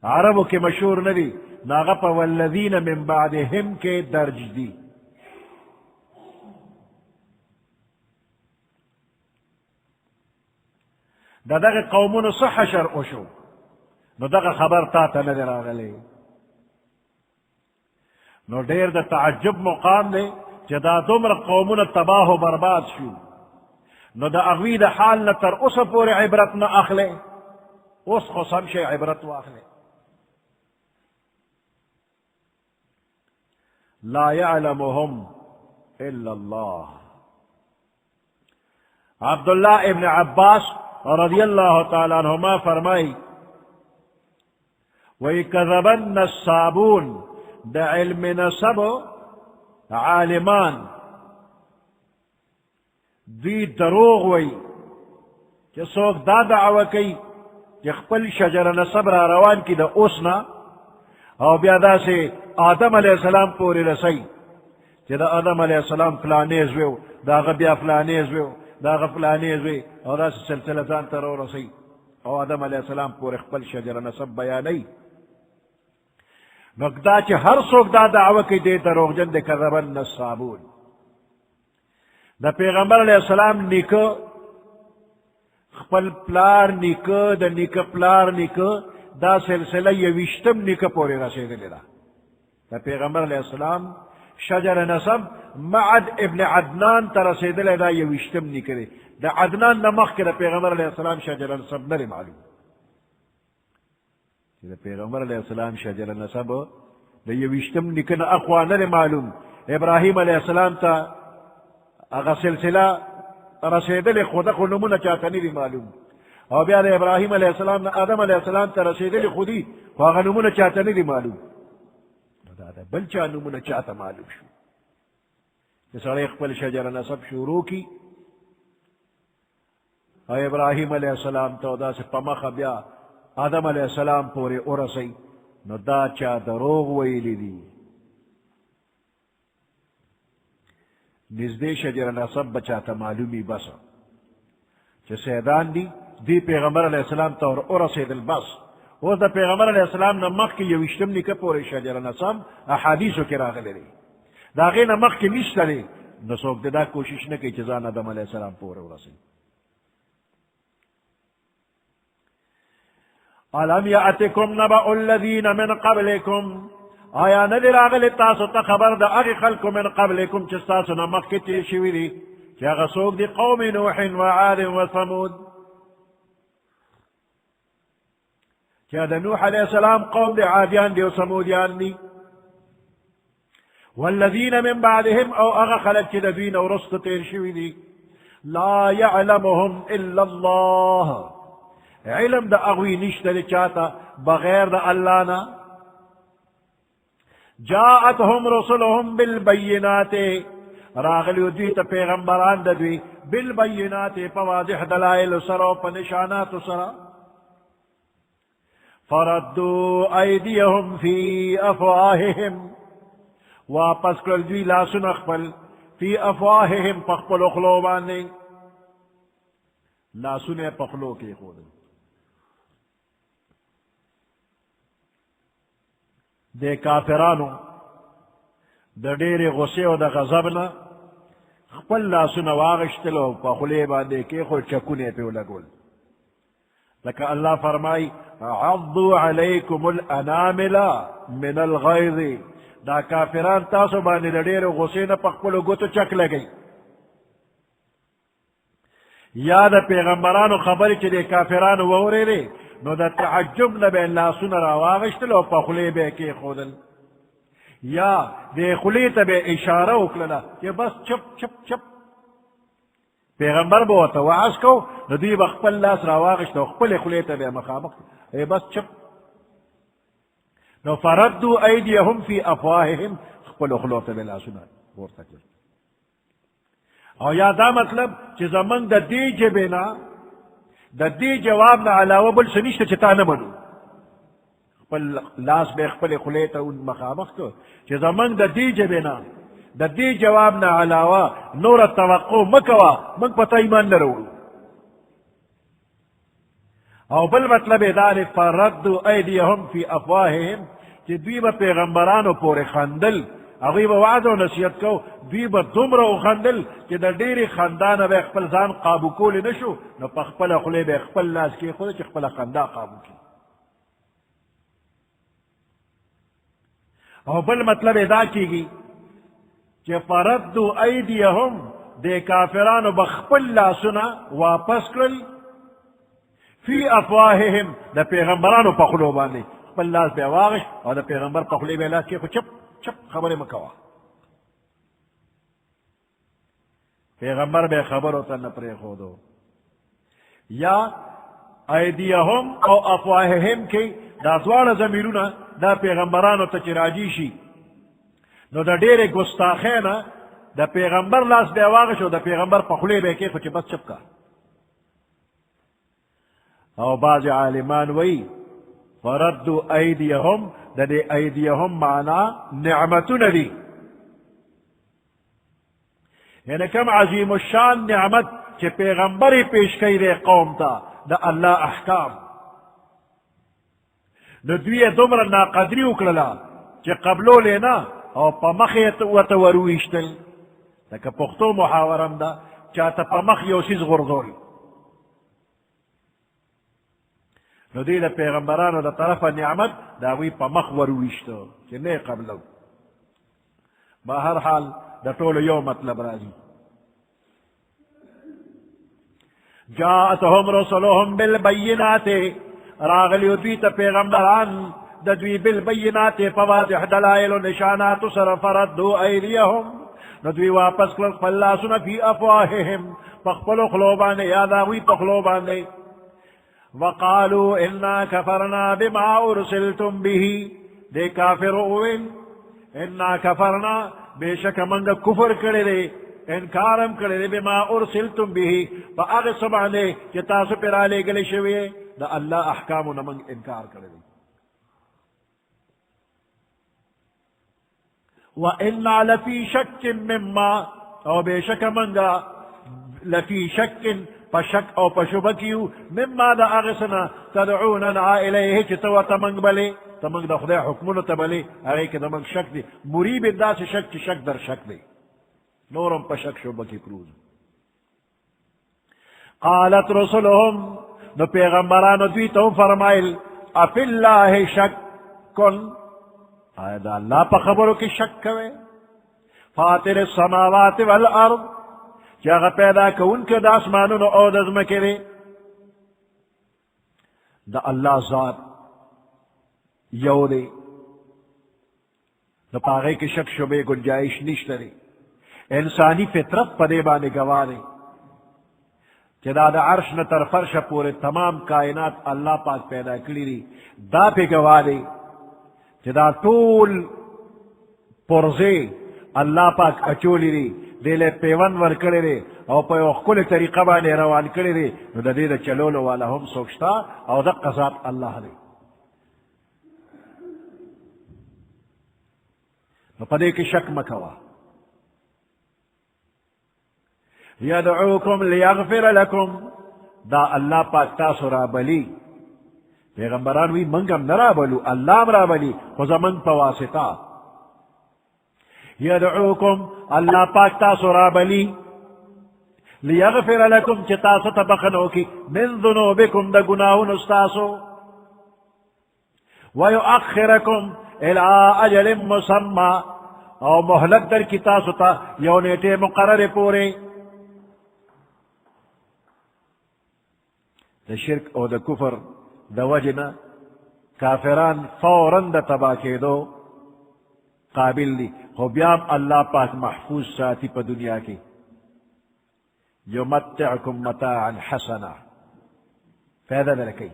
عربو کے مشہور ندی ناغپا والذین من بعدهم کے درج دی دا دغه قومونو څه حشر وشو نو دغه خبر تا ته نه دی راغلی نو ډېر د تعجب مقام دی چې دا دومره قومونه تباه و برباد شو نو د هغوی د حال نه تر اوسه پورې عبرت نه اخلی اوس خو سم شی عبرت واخلی لا يعلمهم الا الله عبداللہ ابن عباس رضی اللہ تعالیٰ عنہما فرمائی وَيْكَذَبَنَّ الصَّابُونَ دا علم نصب عالمان دی دروغ وی کہ سوک دا دعوی کی کہ خپل شجر نصب را روان کی دا اوسنا او بیادا سے آدم علیہ السلام پوری رسی کہ دا آدم علیہ السلام فلانیز ویو دا غبیا فلانیز ویو دا غفلانیز وی اور دا سلسلہ دان ترو رسی او آدم علیہ السلام پوری خپل شجر نصب بیانی نقدا چی ہر سوک دا دعوی کی دے دروغ جن دے کذبن الصابون دا پیغمبر علیہ السلام نیکو خپل پلار نیکو دا نیکو پلار نیکو دا سلسلہ یوشتم نیکو پوری رسی دے دا پیغمبر علیہ السلام شجر نصب معد ابن عدنان ترسید لے دا یوشتم نیکو دے دا عدنان نمخ کے دا پیغمبر علیہ السلام شجر نصب نرے معلوم دا پیغمبر علیہ السلام شجر نصب دا یوشتم نکن اقوان نرے معلوم ابراہیم علیہ السلام تا اگا سلسلہ رسیدل خدا خو نمونہ چاہتا نہیں معلوم او بیا دا ابراہیم علیہ السلام نا آدم علیہ السلام تا رسیدل خودی خو اگا نمونہ چاہتا نہیں معلوم دا بل چاہ نمونہ چاہتا معلوم شو جس علیہ اقبل شجر نصب شروع کی او ابراہیم علیہ السلام تا دا سے پمخ بیا آدم علیہ السلام پورے ارسی نو دا چا دروغ ویلی دی نزدے شجر نصب بچاتا معلومی بس چا سیدان دی پیغمبر علیہ السلام تا ارسی دل بس وہ دا پیغمبر علیہ السلام نمخ کی یوشتم نکا پورے شجر نصب احادیثو کی راغلے دی دا غی نمخ کی نشتا دی نسوک دا کوشش نکی چیزان آدم علیہ السلام پورے ارسی الم یأتکم نبأ الذین من قبلکم آیا ندر آغل تاسو تا خبر دا اغی خلق من قبلکم چستاسو نمخ کی تیر شوی دی چی اغا سوک دی قوم نوح و عاد و ثمود چی دا نوح علیہ السلام قوم دی عادیان دی و ثمودیان دی والذین من بعدهم او اغا خلق چی دا دوین و رست تیر شوی دی لا يعلمهم الا اللہ علم دا اغوی نشتر چاہتا بغیر دا اللہ نا جاءتهم رسلهم بالبينات راغلی دوی تا پیغمبران دوی بالبينات پواضح دلائل سرا و پنشانات سرا فردوا ایدیهم فی افواہهم واپس کر دوی لاسن اخفل فی افواہهم پخپل اخلوبانے لاسن پخلو کے خود دے کافرانو دا دیر غصے و دا غضبنا خپل لاسن واغشتلو پخلے باندے کے خود چکونے پہ لگول لکہ اللہ فرمائی عضو علیکم الانامل من الغیظ دا کافران تاسو باندے دا دیر غصے نا پخپلو گتو چک لگئی یا دا پیغمبرانو خبری چی دے کافرانو وورے دے نو دا تعجب نبی لاسن راواغشتلو پخلے بے کے خودل یا دے خلی تا بے اشارہ اکلنا کہ بس چپ چپ چپ پیغمبر بوتا وعاز کو ندی بخپل لاس راواغشتا وخپل خلی تا بے مخامق اے بس چپ نو فردو ایدیهم فی افواہهم خپل خلوتا بے لاسونا بورتا کر او یا دا مطلب چی زمان دا دی جبینا دا دی جواب نا علاوہ بل سنیشتا چتا نمانو لاس بے خپل خلیتا ان مخامخ کو چی زمان دا دی جبینا دا دی جواب نا علاوہ نور توقع مکوا من پتا ایمان نرو او بل مطلب دار فردو ایدیهم فی افواہهم چی دوی با پیغمبرانو پور خندل اگوی با وعد و نصیحت کو دوی با دمر و خندل چی دا دیر خندان بے خپل زان قابو کولی نشو نو پا خپل خلی بے خپل لاس کی خود چی خپل خندا قابو کی او بل مطلب ادا کی گی کہ فردو ایدیهم دے کافرانو بخپل لاسنا واپس کرل فی افواہهم دا پیغمبرانو پخلو باندے خپل لاس بے واغش اور دا پیغمبر پخلی بے لاس کی خود چپ چپ خبر مکوا پیغمبر بے خبر ہوتا نپرے خودو یا ایدیهم او افواہهم کی دا دوار زمیرونا دا پیغمبرانو تا چراجی شی نو دا دیر گستاخینا دا پیغمبر لاس بے واغشو دا پیغمبر پخلے بے کے خوچ بس چپکا او بعض عالمان وی فردو ایدیهم دا دے ایدیهم معنا نعمتو ندی یعنی کم عظیم الشان نعمت چے پیغمبری پیش کئی دے قوم تا دا اللہ احکام نو دوی دمر ناقدری اکرلا چی قبلو لینا او پا مخیت و تورویشتل لکه پختو محاورم دا چاہتا پا مخ یو سیز غرزول نو دی دا پیغمبرانو دا طرف نعمت داوی پا مخ ورویشتو چی نی قبلو با ہر حال دا طول یو مطلب رازی جاءتهم رسلهم بالبینات راغلیو دویتا پیغمبران دوی بالبینات فواضح دلائل و نشانات سر فردو ایدیهم ندوی واپس کلس فلاسنا فی افواہهم پخپلو خلوبانے یاداوی پخلوبانے وقالو انا کفرنا بما ارسلتم به دے کافر اوین انا کفرنا بے شک منگ کفر کرے دے انکارم کرے دے بما ارسلتم به فا اغسبانے چتاسو پر آلے گلے شوئے دا اللہ احکامو نمنگ انکار کرے دے وَإِنَّا لَفِي شَكٍّ مِّمَّا او بے شک منگا لفی شک پشک او پشبکیو مما دا اغسنا تدعوننا الیہ چتو تمنگ بلے تمنگ دا خدای حکمونو تبلے اگے کہ تمنگ شک دے مریب دا سے شک چی شک در شک دے نورم پشک شبکی پروز قالت رسلهم نو پیغمبرانو دویتو فرمائل افی اللہ شک کن آیا دا اللہ پا خبرو کی شک کوئے فاتر السماوات والارض چاگا پیدا کون کے دا اسمانون او دزم کرے دا اللہ ذات یو دے دا پاگے کی شک شبے گنجائش نشترے انسانی فطرت پدے بانے گوانے چدا دا عرش نتر فرش پورے تمام کائنات اللہ پاک پیدا کری دی دا پہ گوانے چدا طول پرزے اللہ پاک اچولی دی دیلے پیون ور کرے دے او پا یو کل طریقہ بانے روان کرے دے نو دا دے دا چلولو والا ہم سوچتا او دا قذاب اللہ دے نو پدے کی شک مکوا یدعوکم لیغفر لکم دا اللہ پاک تاسو را بلی پیغمبران وی منگم نرا بلو اللہ را بلی خزمن پا واسطہ یدعوکم اللہ پاک تاسو را بلی لیغفر لکم چی تاسو تبخنو کی من ذنوبکم دا گناہون استاسو ویؤخرکم الى اجل مسمى او محلت در کی تاسو تا یونیتے مقرر پورے دا شرک او دا کفر دا وجنا کافران فوراً دا تباہ کے دو قابل لی خو بیام اللہ پاک محفوظ ساتی پا دنیا کی یمتعکم متاعا حسنا فیدہ دلکی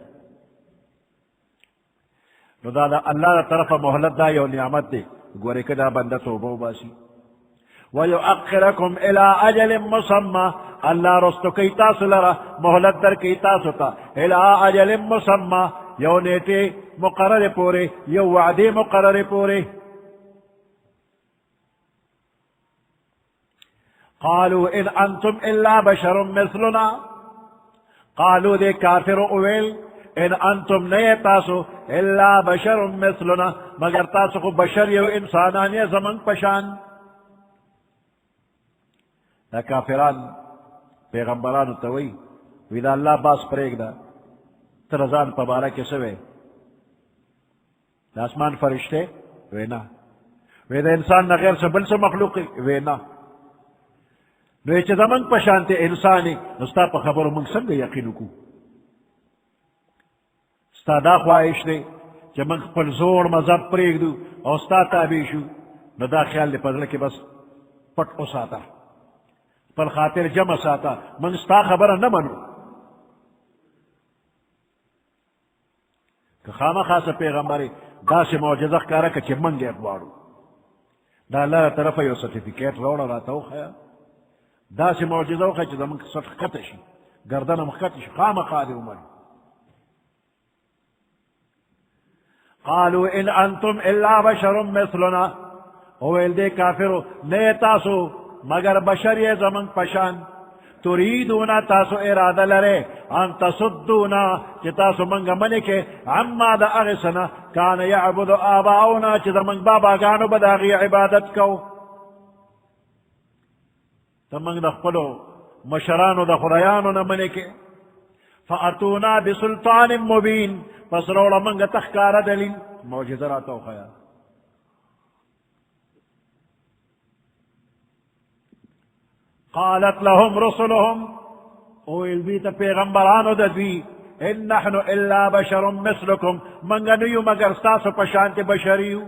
نو دا اللہ دا طرف محلت دا یو نعمت دے گورے کدا بندہ توبہ باسی وَيُؤَخِّرَكُمْ إِلَىٰ أَجَلٍ مُّسَمَّى اللہ رستو کی تاسو لرا محلت در کی تاسو تا إِلَىٰ أَجَلٍ مُّسَمَّى یو نیٹے مقرر پورے یو وعدے مقرر پورے قالوا ان انتم الا بشر مثلنا قالوا دے کافر اویل ان انتم نہیں تاسو الا بشر مثلنا مگر تاسو کو بشر یو انسانان یا زمن پشان دا کافران پیغمبران توئی ویدا اللہ باس پریگ دا ترزان پبارا کے سوے دا اسمان فرشتے وینا ویدا انسان نہ غیر سے بل سے مخلوقی وینا نو ایچے زمن پشانتے انسانی نستا پا خبر منگ سنگ یقینو کو ستا دا خواہش دے چا منگ پل زور مذہب پریگ دو او ستا تابیشو نو دا خیال دے پدل کے بس پٹ او ساتا پل خاطر جمع ساتا منگ ستا خبر نہ منو کہ خامہ خاص پیغمبر دا سے معجزہ کارا کچے منگ اقوارو دا اللہ طرف یو سرٹیفکیٹ روڑا راتاو خیا دا سے معجزہ وخی چیزا من سطح قطشی گردن مخطش خام خادر من قالوا ان انتم الا بشر مثلنا اویل دے کافرو نئے تاسو مگر بشر یہ زمن پشان تریدونا تاسو ارادہ لرے ان تصدونا چی تاسو منگا منی کے عما دا اغسنا کان یعبد آباؤنا چی دا منگ بابا گانو بداغی عبادت کو تمنگ دا خپلو مشرانو دا خریانو نمنے کے فأتونا بسلطان مبین پس روڑا منگا تخکار دلیل معجزہ راتو خیا قالت لهم رسلهم اویل بیتا پیغمبرانو ددوی ان نحن الا بشر مثلکم منگا نیو مگر ستاسو پشانت بشریو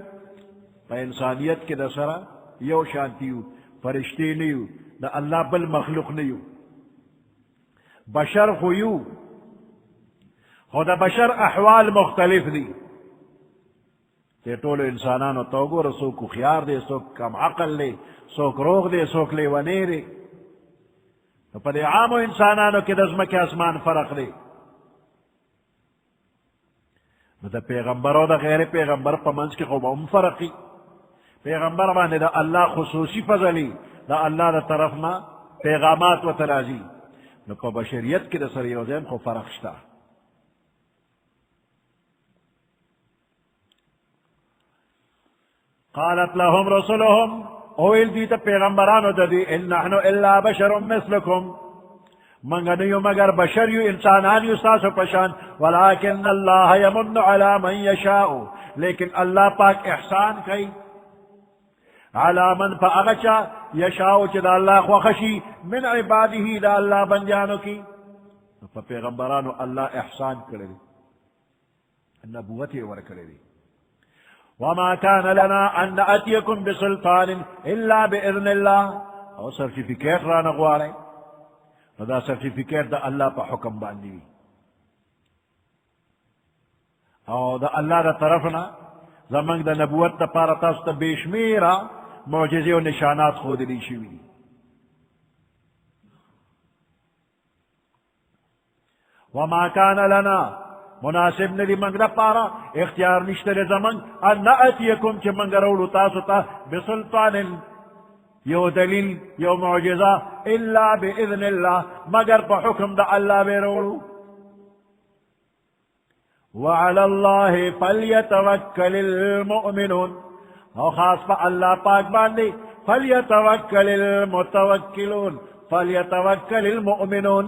پا انسانیت کے دسرا یو شانتیو فرشتی نیو دا اللہ بل مخلوق نیو بشر خویو خدا بشر احوال مختلف دی تے طول انسانانو توگو سوک خیار دے سوک کم عقل لے سوک روغ دے سوک لے ونے دے پدے عامو انسانانو کی دزمہ کے اسمان فرق دے دا پیغمبرو دا غیر پیغمبر پا منز کی خوب ام فرقی پیغمبر بانے دا اللہ خصوصی فضلی دا اللہ دا طرف ما پیغامات و ترازی نو پا بشریت کی دا سریوزین خو فرق شتا قالت لهم رسولهم اویل دیتا پیغمبرانو ددی ان نحنو الا بشر مثلکم منگا نیو مگر بشر یو انسانان یو ساسو پشان ولیکن اللہ یمن علی من یشاؤ لیکن اللہ پاک احسان کئی علی من پا اغچا یشاؤ چی دا اللہ خوخشی من عباده دا اللہ بنجانو کی پا پیغمبرانو اللہ احسان کرے دی نبوتی ورکرے دی وما كان لنا ان نأتيكم بسلطان الا باذن الله او سرٹیفکیٹ رانا غوارے دا سرٹیفکیٹ دا اللہ پا حکم باندی او دا اللہ دا طرفنا زمانگ دا نبوت دا پارا تاستا بیشمیرا معجزے و نشانات خود لی شوی. وما كان لنا مناسب ندی منگ دا پارا اختیار نشتر زمانگ ان نأتیکم چی منگ رولو تاستا بسلطان یو دلیل یو معجزہ الا باذن اللہ مگر پا حکم دا اللہ بے رولو. وعلى الله فليتوكل المؤمنون او خاص پا اللہ پاک باندے فليتوكل المتوکلون فليتوكل المؤمنون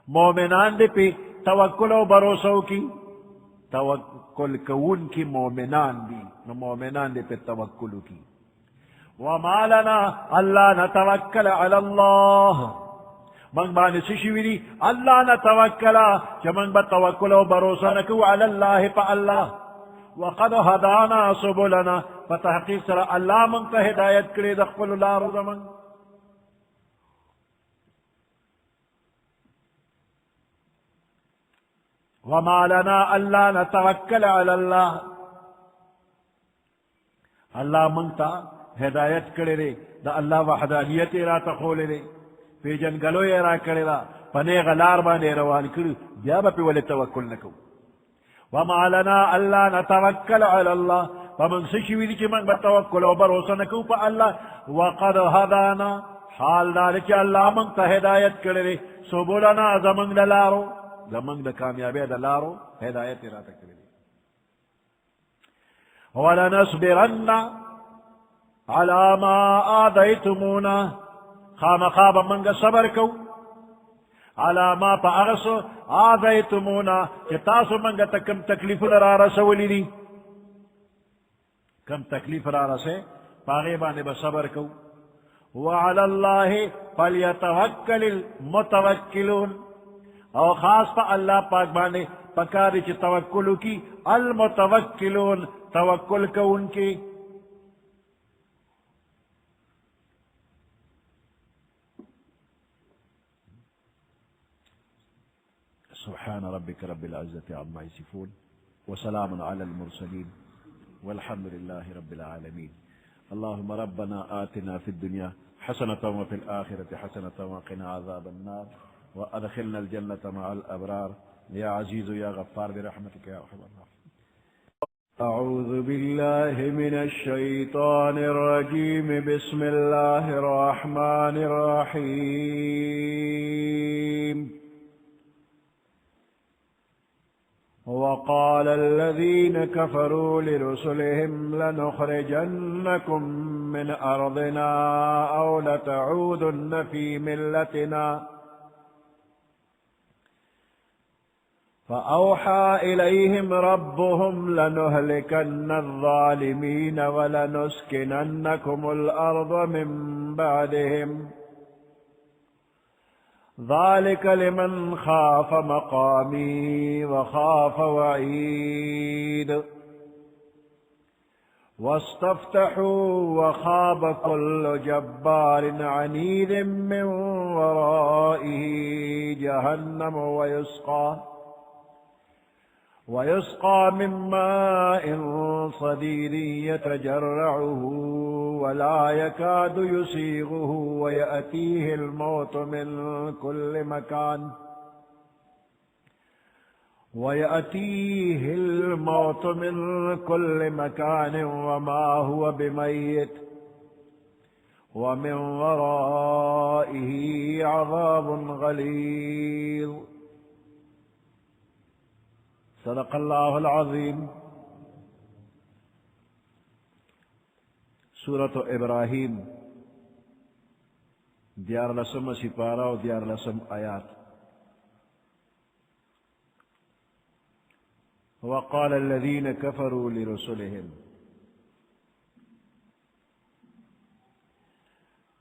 مومنان دے پہ توکل و بروسو کی توکل کون کی مومنان دی نو مومنان دے پہ توکل کی. وما لنا اللہ نتوکل علی اللہ من بانی سشوی دی اللہ نتوکلا چا من با توکل و بروسا نکو علی اللہ پا اللہ. وقد ہدانا سبلنا فتحقیق سر اللہ من تا ہدایت کرے دخل لارو زمن. وما لنا اللہ نتوکل علی اللہ اللہ منگتا ہدایت کرے دے دا اللہ وحدانیت را تخول دے پی جنگلو را کرے دا پنے غلار بانے روان کرو بیا با پی ولی توکل نکو. وما لنا اللہ نتوکل علی اللہ فمن سشوی دی چی من با توکل و بروسا نکو پا اللہ. وقد ہدانا حال دار چی اللہ منگتا ہدایت کرے دے سبولنا زمنگ دلارو زمانگ دا کامیابی دا لارو ہدایت را تکرے. وَلَنَصْبِرَنَّ عَلَى مَا آذَيْتُمُونَا خام خواب منگا صبر کو عَلَى مَا پاغس آذَيْتُمُونَا کہ تاسو منگا تا کم تکلیف را رسولی دی کم تکلیف را رسے پاغیبانے با صبر کو. وَعَلَى اللَّهِ فَلْيَتَوَكَّلِ الْمُتَوَكِّلُونَ او خاص پا اللہ پاک بانے پکاری چی توکلو کی المتوکلون توکل کو ان کی. سبحان ربك رب العزة عما يصفون وسلام على المرسلين والحمد لله رب العالمين. اللهم ربنا آتنا في الدنيا حسنة وفي الآخرة حسنة وقنا عذاب النار وأدخلنا الجنة مع الأبرار يا عزيز يا غفار برحمتك يا أرحم الراحمين. أعوذ بالله من الشيطان الرجيم بسم الله الرحمن الرحيم. وقال الذين كفروا لرسلهم لنخرجنكم من أرضنا أو لتعودن في ملتنا فأوحى إليهم ربهم لنهلكن الظالمين ولنسكننكم الأرض من بعدهم ذلك لمن خاف مقامي وخاف وعيد. واستفتحوا وخاب كل جبار عنيد من ورائه جهنم ويسقى من ماء صديد يتجرعه ولا يكاد يسيغه ويأتيه الموت من كل مكان وما هو بميت ومن ورائه عذاب غليظ. صدق اللہ العظیم. سورۃ ابراہیم دیار لسم سپارہ و دیار لسم آیات. وقال الذين كفروا لرسلهم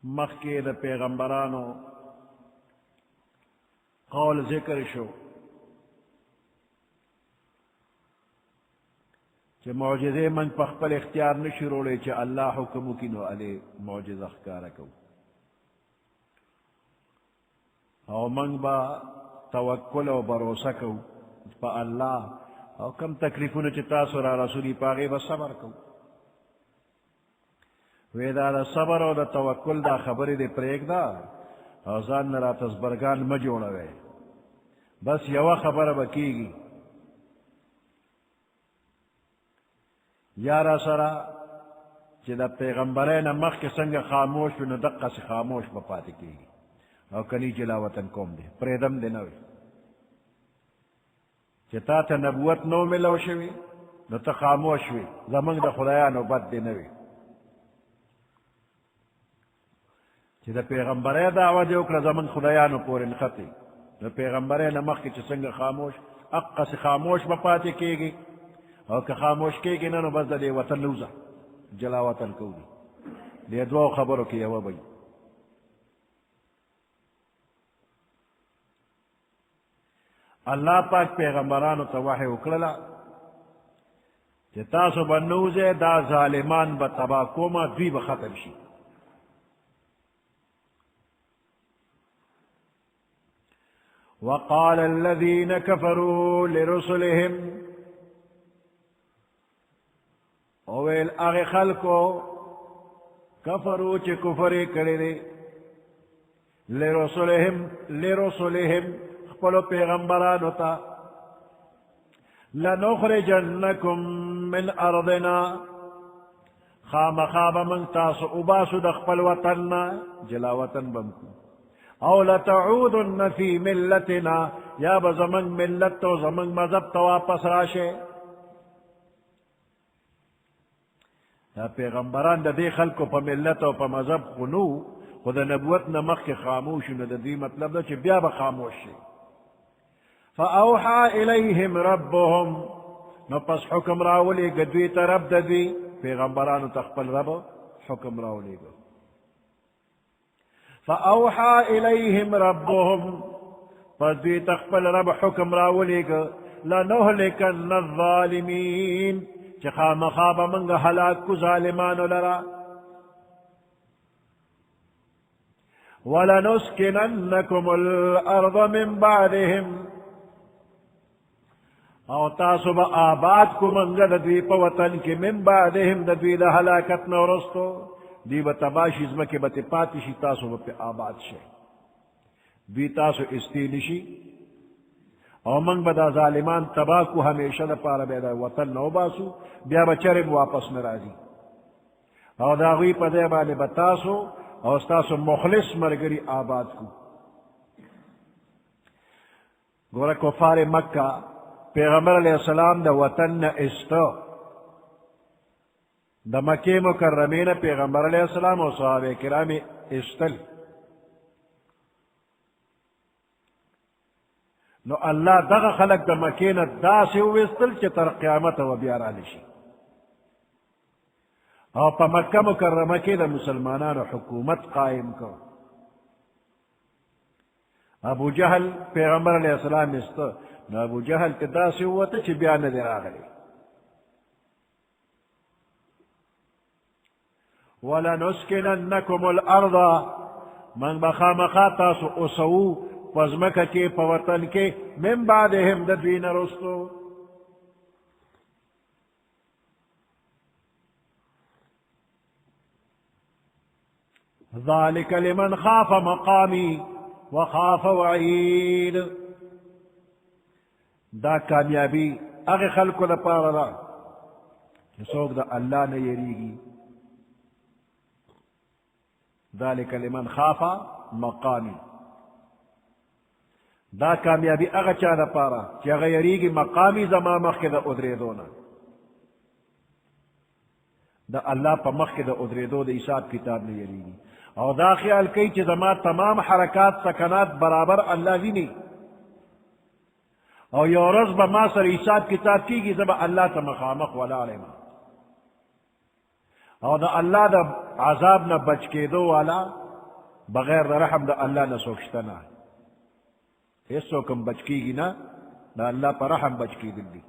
مخی دا پیغمبرانو قول ذکر شو کہ معجزے من پخپل اختیار نشرو لے چا اللہ حکمو کنو علی معجزہ اخکارکو او من با توکل و بروسکو پا اللہ او کم تکلیفونه چې تاسو را رسولي په هغې به صبر کوو. وی دا د صبر او د توکل دا خبرې دې پرېږده او ځان نه راته زبرګان مه جوړوئ. بس یوه خبره به کېږي، یا را سره چې د پیغمبرۍ نه مخکې څنګه خاموش وي نو دقسې خاموش به پاتې کېږي، او کني چې لا وطن کوم دی پرېږدم دې نه وي. چې تا ته نبوت نو ملو شوي نو ته خاموش وي، زمونږ د خدایانو بد دې نه وي. چې د پیغمبرۍ دعوه دې وکړه زمونږ خدایانو پورې نښتې، د پیغمبرۍ نه مخکې چې څنګه خاموش اقسې خاموش به پاتې کېږي، او که خاموش کېږي نه نو بس د دې وطن نه وځه، جلا وطن کوو. دې دوو خبرو کې یوه به اللہ پاک پیغمبرانو ته وحی وکړله چې تاسو به نوځئ، دا ظالمان به تباه کومه، دوی به ختم شي. وقال الذين كفروا لرسلهم، اویل اغی خلقو کفرو چی کفری کری دی لرسلهم خپلو پیغمبرانو تا، لنخرجنکم من ارضنا، خام من تاسو اباسو دخپل وطننا، جلا وطن بمکو، او لتعودن فی ملتنا، یا بزمن ملت تو زمن مذہب تو واپس راشے. دا پیغمبران د دې خلکو په ملت او په مذهب خو نو، خو د نبوت نه مخکې خاموش نو د دې مطلب ده چې بیا به خاموش شي. فاوحى الیهم ربهم، نو پس حکم راولېږه دوی ته رب د دوی پیغمبرانو ته خپل رب حکم راولېږه. فاوحى الیهم ربهم، پس دوی ته خپل رب حکم راولېږه، لنهلکن الظالمین، چې خامخا به موږ هلاک کو ظالمانو لرا. ولنسکننکم الارض من بعدهم، او تاسو به آباد کو موږ د دوی په وطن کې، من بعدهم د دوی د هلاکت نه وروستو، دوی به تباه شي، ځمکې به ترې پاتې شي، تاسو به پرې آباد شئ، دوی تاسو استی نشي، او من به دا ظالمان تباه کو، همیشه دپاره به دا وطن نه وباسو، بیا به چرې واپس نه راځي، او د هغوی په ځای باندې به تاسو او ستاسو مخلص ملګري آباد کو. ګوره کفار مکه پیغمبر علیہ السلام دا وطن نه ایسته، د مکې مکرمې نه پیغمبر علیہ السلام او صحابه کرام ایستل، نو الله دغه خلق د مکې نه داسې وویستل چې تر قیامته و بیا رالی شي، او په مکه مکرمه کې د مسلمانانو حکومت قائم کړ. ابو جهل پیغمبر علیہ السلام ایسته، نو ابو جهل ته داسې ووته چې بیا نه دی راغلی. ولنسکننکم الارض، من بخامخا تاسو اوسو پزمکه کې په وطن کې، من بعدهم د دوی نه رستو. ذلك لمن خاف مقامی وخاف وعید، دا کامیابی اغه خلکو لپاره ده چې څوک د الله نه یریږي. ذلك لمن خاف مقامی، دا کامیابی اغه چا لپاره چې هغه یریږي مقامی زما مخکې د ادریدو نه، د الله په مخکې د ادریدو د حساب کتاب نه یریږي، او دا خیال کوي چې زما تمام حرکات سکنات برابر الله ویني، او یو ورځ به ما سره حساب کتاب کیږي، زه به الله ته مخامخ ولاړ یم، او د الله د عذاب نه بچ کېدو والا بغیر د رحم د الله نه څوک شته نه، هېڅوک هم بچ کېږي نه، د الله په رحم بچ کېدل دي.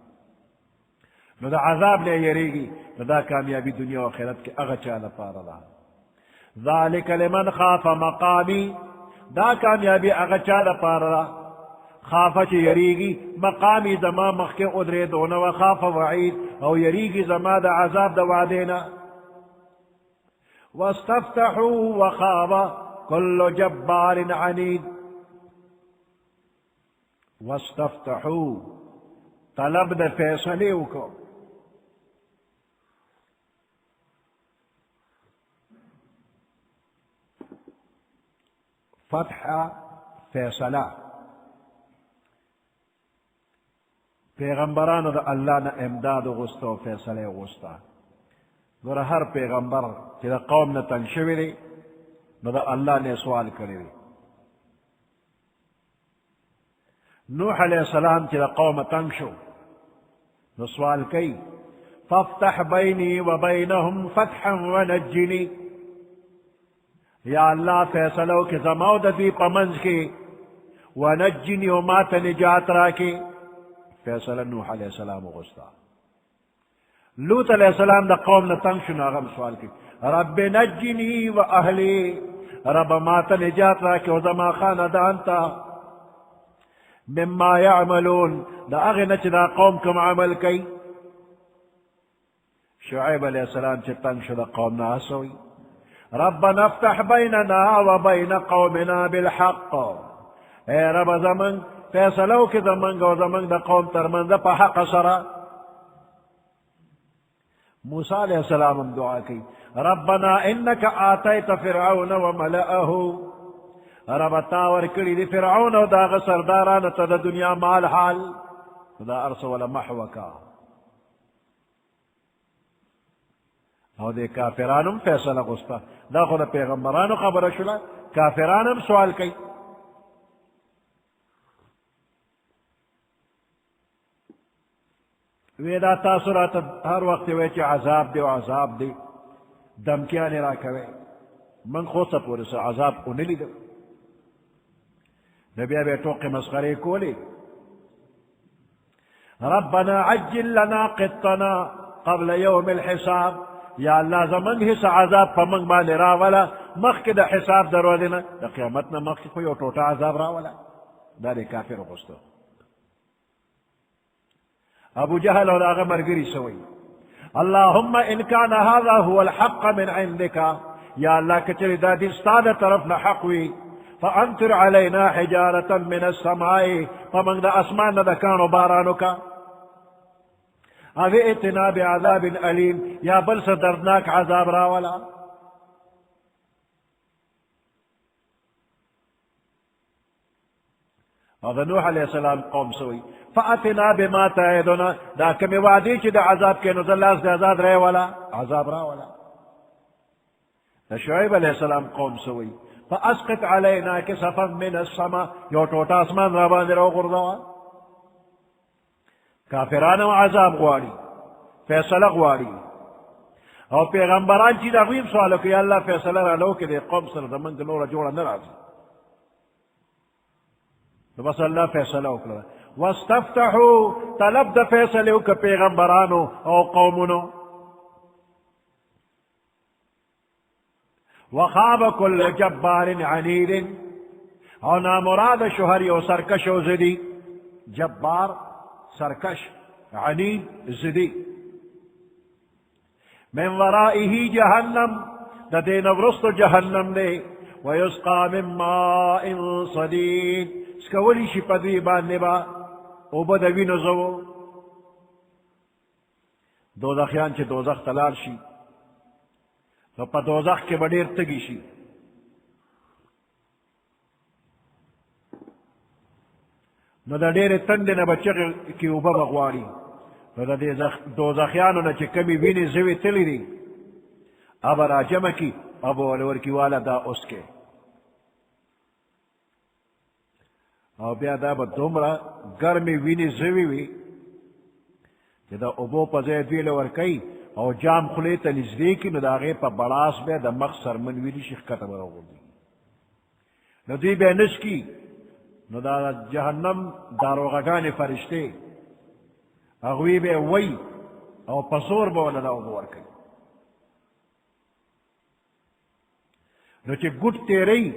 نو د عذاب نه یریږي، نو دا کامیابی دنیا و آخرت کې هغه چا لپاره ده. ذلك لمن خاف مقامی، دا کامیابی هغه چا لپاره ده خاف چی یریگی مقامی زما مخی ادری دون و خاف وعید او یریگی زما دا عذاب دا وعدینا واستفتحوا وخاب كل جبار عنید واستفتحوا طلب دا فیصلیو کو فتح فیصلہ پیغمبرانو دا اللہ نا امداد غستا و فیصلے غستا گر ہر پیغمبر چی دا قوم نا تنگ شوی دی نو دا اللہ نے سوال کری دی نوح علیہ السلام چی دا قوم تنگ شو نو سوال کئی فافتح بینی و بینہم فتحا ونجنی یا اللہ فیصلو کی زماؤ دا دی پمنز کی ونجنی و مات نجات راکی فیصلہ نوح علیہ السلام غستا لوط علیہ السلام دا قوم نا تنگ شو ناغم سوال کی رب نجنی و اہلی رب مات نجات راکی و زما خاندان تا مما یعملون دا اغنچ دا قوم کم عمل کی شعیب علیہ السلام چی تنگ شو دا قوم نا اسوی ربنا افتح بیننا و بین قومنا بالحق اے رب زمن فیصلو کی زمنگ و زمنگ دا قوم ترمند پا حق سرا موسیٰ علیہ السلام دعا کی ربنا انکا آتیت فرعون و ملأہو رب تاور کری دی فرعون و دا غسرداران تا دا دنیا مال حال دا ارسول محوکا او دے کافرانم فیصلہ غستا دا خود پیغمبرانو خبر شلا کافرانم سوال کی ویدا تاثرات ہر وقت ویچے عذاب دے و عذاب دے دمکیانے راکوے من خوصا پوری سا عذاب انلی دے نبی ابی توقع مسخرے کولے ربنا عجل لنا قطنا قبل يوم الحساب یا اللہ زمنگ حصہ عذاب پا منگ بانے راولا مخ دا حساب درو دینا دا قیامتنا مخ کوئی او ٹوٹا عذاب راولا دا دے کافر غستو ابو جہل اور آغا مرگری سوئی اللہم ان کان هذا هو الحق من عندك یا اللہ کچری دا دین ستاد طرفنا حقوی فانتر علینا حجارتا من السماء فمنگ دا اسمان دا کانو بارانو کا اوی اتنا بعذاب علیم یا بل سے دردناک عذاب راولا اور نوح علیہ السلام قوم سوئی فاتنا بما تعیدنا دا کمی وعدی چی دا عذاب کے نزل اس دا عذاب رہے والا عذاب راولا دا شعیب علیہ السلام قوم سوئی فاسقط علینا کسفا من السما یو ٹوٹا اسمان رابان رو غردوا کافرانو عذاب غواری فیصلہ غواری اور پیغمبران چیز اغویم سوالو کہ یا اللہ فیصلہ را لو کہ دے قوم سر زمن دلورا جوڑا نرازی تو بس اللہ فیصلہ اکلا واستفتحو طلب دا فیصلہ کہ پیغمبرانو او قومنو وخاب کل جبار عنید او نامراد شہری او سرکش او زدی جبار سرکش عنید زدی من ورائه جہنم دا دین ورست جہنم دے ویسقا من ماء صدید سکولی شی پدوی باننے با او بدوی نزو دوزخیان چے دوزخ تلال شی تو پا دوزخ کے بڑیر تگی شی نو دا دیر تندے نا بچے کی اوبا بغواری نو دا دوزخیانو نا چے کمی وینی زوی تلی دی اب راجم کی اب ولور کی والا دا اس کے او بیا دا با دومرا گرمی وینی زوی وی چے دا اوبو پا زید وی لور کئی او جام خلیتا نزدی کی نو دا غیر پا بڑاس بے دا مخصر من ویلی شیخ کتا برا گردی نو دی بے نس کی نو دا جہنم داروغگان فرشتے اغوی بے وی او پسور بولا دا اوبور کئی نو چے گٹ تیرئی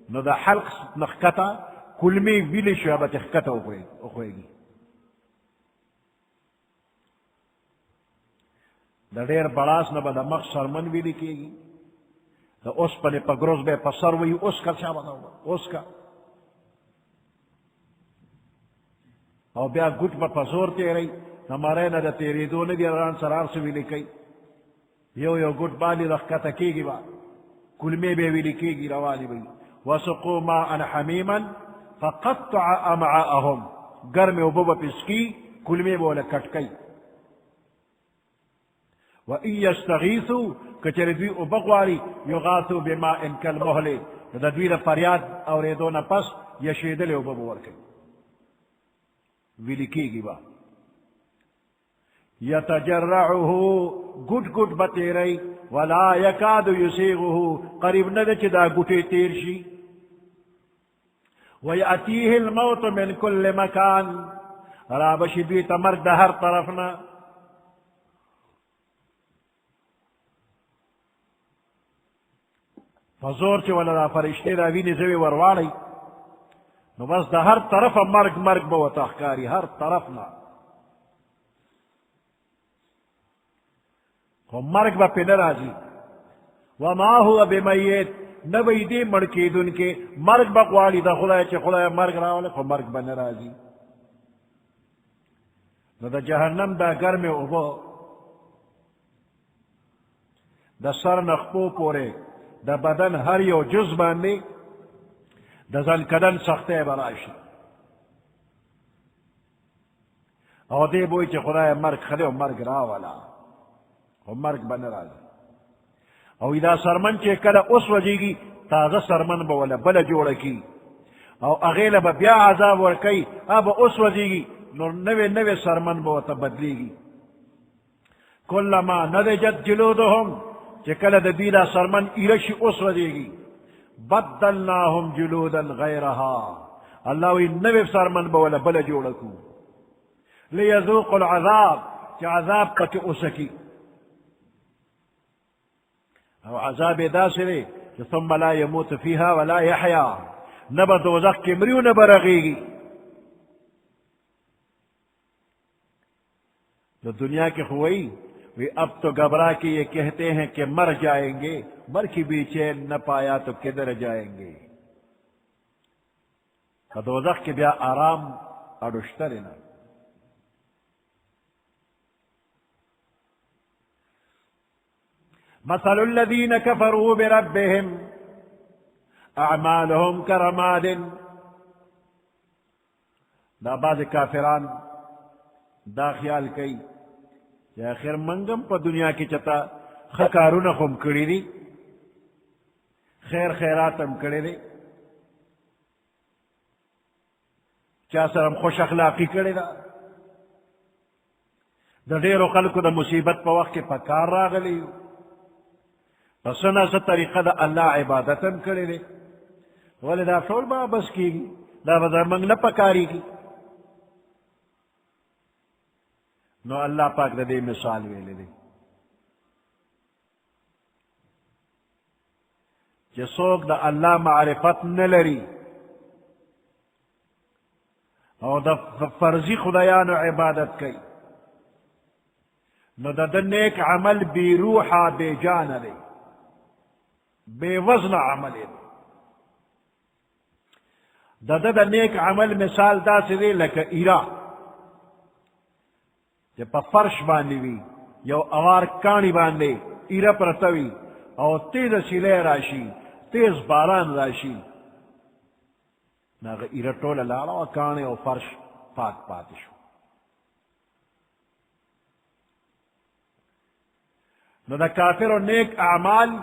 نو دا حلق نخکتا کلمی ویلی شو اب تخکت اخوئے گی دا دیر براس نبا دا مخ سرمن ویلی کی گی دا اس پنے پگروز بے پسر وی اس کا چا بنا ہوگا اس کا او بیا گٹ پا پزور تے رہی نمارے نا دا تیری دونے دی ران سرار سے ویلی کی یو گٹ بالی رخکتا کی گی با کلمی بے ویلی کی گی روانی بی وسقو ماء حمیما فقطع امعاءهم گرم و بابا پسکی کلمی بولا کٹکی وَإِن يَسْتَغِيثُوا کچر دوی ابغواری یغاثوا بماء کالمہل دا دوی دا فریاد اور ایدونا پس یشیدل ابغوار کئی ویلی کی گی با یتجرعه گٹ گٹ بتیرئی ولا یکاد یسیغه قریب ندچ دا گٹی تیرشی ویأتیه الموت من کل مکان رابشی دوی تمرگ دا ہر طرفنا فزور چی والا دا فرشتے دا وینی زوی ورواری نو بس دا ہر طرف مرگ مرگ با تخکاری ہر طرفنا خو مرگ با پی نرازی وما هو بمیت نبی دی مڑکی دن کے مرگ با قوالی دا خدای چی خدای مرگ راولی خو مرگ با نرازی نو دا جہنم دا گرم اوبو دا سر نخپو پورے دا بدن ہر یو جز باندے دا زن کدن سختے براشی او دے بوئی چی خدای مرگ خدے و مرگ راولا و مرگ بن رازی او ادا سرمن چی کلا اس وجی گی تازہ سرمن بولا بلا جوڑا کی او اغیل با بیا عذاب ورکی اب اس وجی گی نوے سرمن بوتا بدلی گی کلما ندجت جلودهم چی کلا دا دیلا سرمن ایرشی اس وجی گی بدلناهم جلودا غیرها اللہ وی نوے سرمن بولا بلا جوڑا کو لیذوق العذاب چی عذاب پچ اسکی او عذاب دا سرے ثم لا يموت فيها ولا يحيا نبا دوزخ کی مریو نبا رغیگی تو دنیا کی خوئی وی اب تو گھبرا کے یہ کہتے ہیں کہ مر جائیں گے مر کی بھی چین نہ پایا تو کدھر جائیں گے تو دوزخ کی بیا آرام اڑشترنا مثل الذين كفروا بربهم اعمالهم كرماد دا بعض کافران دا خیال کئی یا خیر منگم پا دنیا کی چتا خکارون خم کری دی خیر خیراتم کری دی چا سرم خوش اخلاقی کری دا دا دیر و خلق دا مصیبت پا وقت پا کار راغلی سنا سا طریقہ دا اللہ عبادتن کرے دے ولی دا فول با بس کی گی دا بدا منگ نہ پکاری کی نو اللہ پاک دا دے مثال ویلے دے جسوک دا اللہ معرفت نلری او دا فرضی خدایان عبادت کی نو دا نیک عمل بی روحا بے جان دے بے وزن عمل دا نیک عمل مثال دا سے دے لکا ایرا جب پا فرش باندی وی یو اوار کانی باندے ایرا پرتوی او تیز سیلے راشی تیز باران راشی ناغ ایرا ٹولا لارا و کانی او فرش پاک پاتشو نو دا کافر و نیک اعمال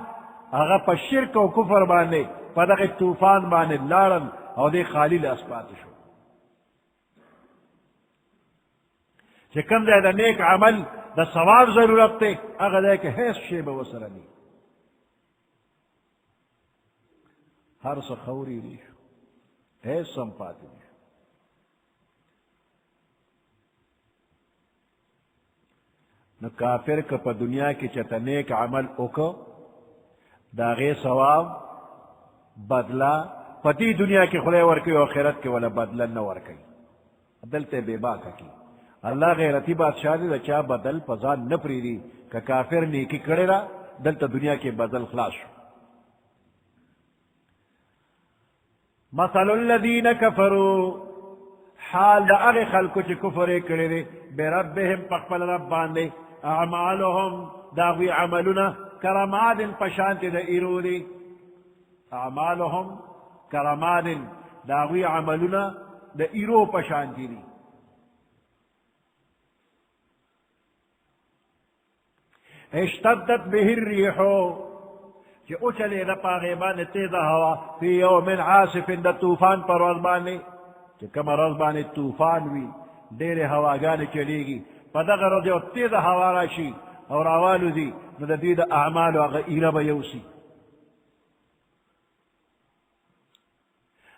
اگا پا شرک و کفر باندے پا دا طوفان باندے لارن او دے خالی لاسپات شو چکم دے دا نیک عمل دا ثواب ضرورت تے اگا دے کہ حیث شیب وسرنی ہر سا خوری ریشو حیث سمپاتی ریشو نو کافر کا پا دنیا کی چتا نیک عمل اکو دا غی ثواب بدلا پتی دنیا کی خدای ورکی و آخرت کی ولا بدلن نہ ورکی دلتے بے باکا کی اللہ غیرتی بادشاہ دی چا بدل پزان نہ پریدی کہ کافر نیکی کرے را دلتا دنیا کے بدل خلاص شو مثل الذین کفروا حال دا اغی خلقو چی کفر کرے دے بربهم پقبل رب باندے اعمالهم داغوی عملنا کرماد پشانت the arrow they اعمالهم کرماد داغوی عملنا the arrow پشانت دی اشتدت به الریحو کہ اچھلے دا پاغیبان تیزا ہوا فی یوم عاصف دا طوفان پر رضبانے کہ کم رضبانے طوفان وی دیر ہواگانے چلے گی پدغ رضی تیزا ہوا راشی اور آوالو دی ندہ دید اعمالو اغا ایرب یوسی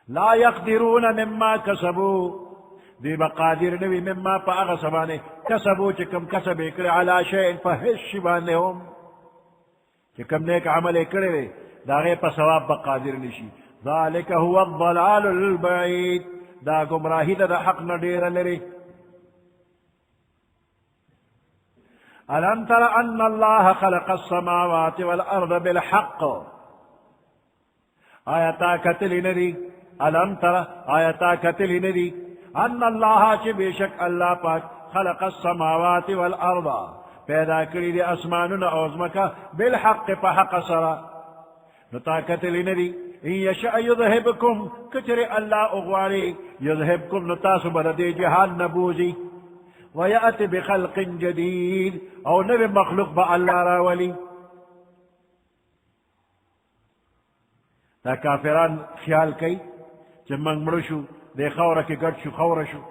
لا يقدرون مما کسبو دی بقادر نوی مما پا اغا سبانے کسبو چکم کسب اکر علا شئن فہش بانے ہم چکم نیک عمل اکرے دا غیر پا ثواب بقادر نشی ذالک هو الضلال البعید دا گمراہی دا حق ندیر لرے الم تر ان اللہ خلق السماوات والارض بالحق آیتا کتلی ندی الم تر آیتا کتلی ندی ان اللہ چی بے شک اللہ پاک خلق السماوات والارض پیدا کری دی اسماننا اوزمکا بالحق پا حق سرا نطاقت لندی ان یشع یذہبکم کچر اللہ اغواری یذہبکم نتاسو بلدی جہان نبوزی ویأت بخلق جدید او نبی مخلوق با اللہ راولی تا کافران خیال کئی چی منگ مرشو دے خورا کی گڑ شو خورا شو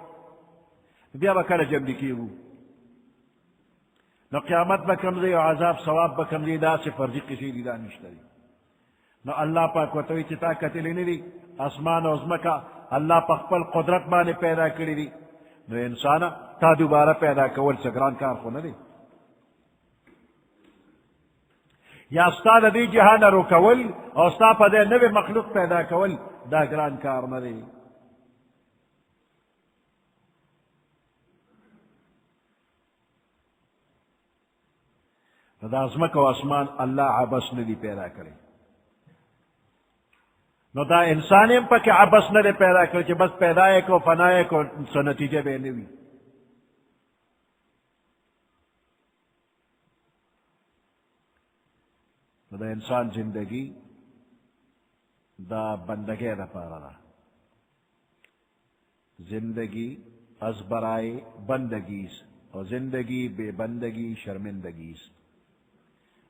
بیا با کل جمدی کیو نو قیامت بکم دے و عذاب ثواب بکم دے دا سے فرضی کسی دی دا نشتری نو اللہ پاک و توی چتا کتلی ندی اسمان و ازمکا اللہ پاک پل قدرت بانے پیدا کری دی نو انسانا تا دوبارہ پیدا کول سگران کار خو ندی یا استاد دی جہان رو کول او ستا پا دے نوی مخلوق پیدا کول دا گران کار ندی دا عظمت و اسمان اللہ عبس ندی پیدا کرے نو دا انسانیم پا کہ عبس ندی پیدا کرے چی بس پیدائے کو فنائے کو سو نتیجے بے نوی نو دا انسان زندگی دا بندگی دا پارا دا زندگی از برائے بندگیز اور زندگی بے بندگی شرمندگیز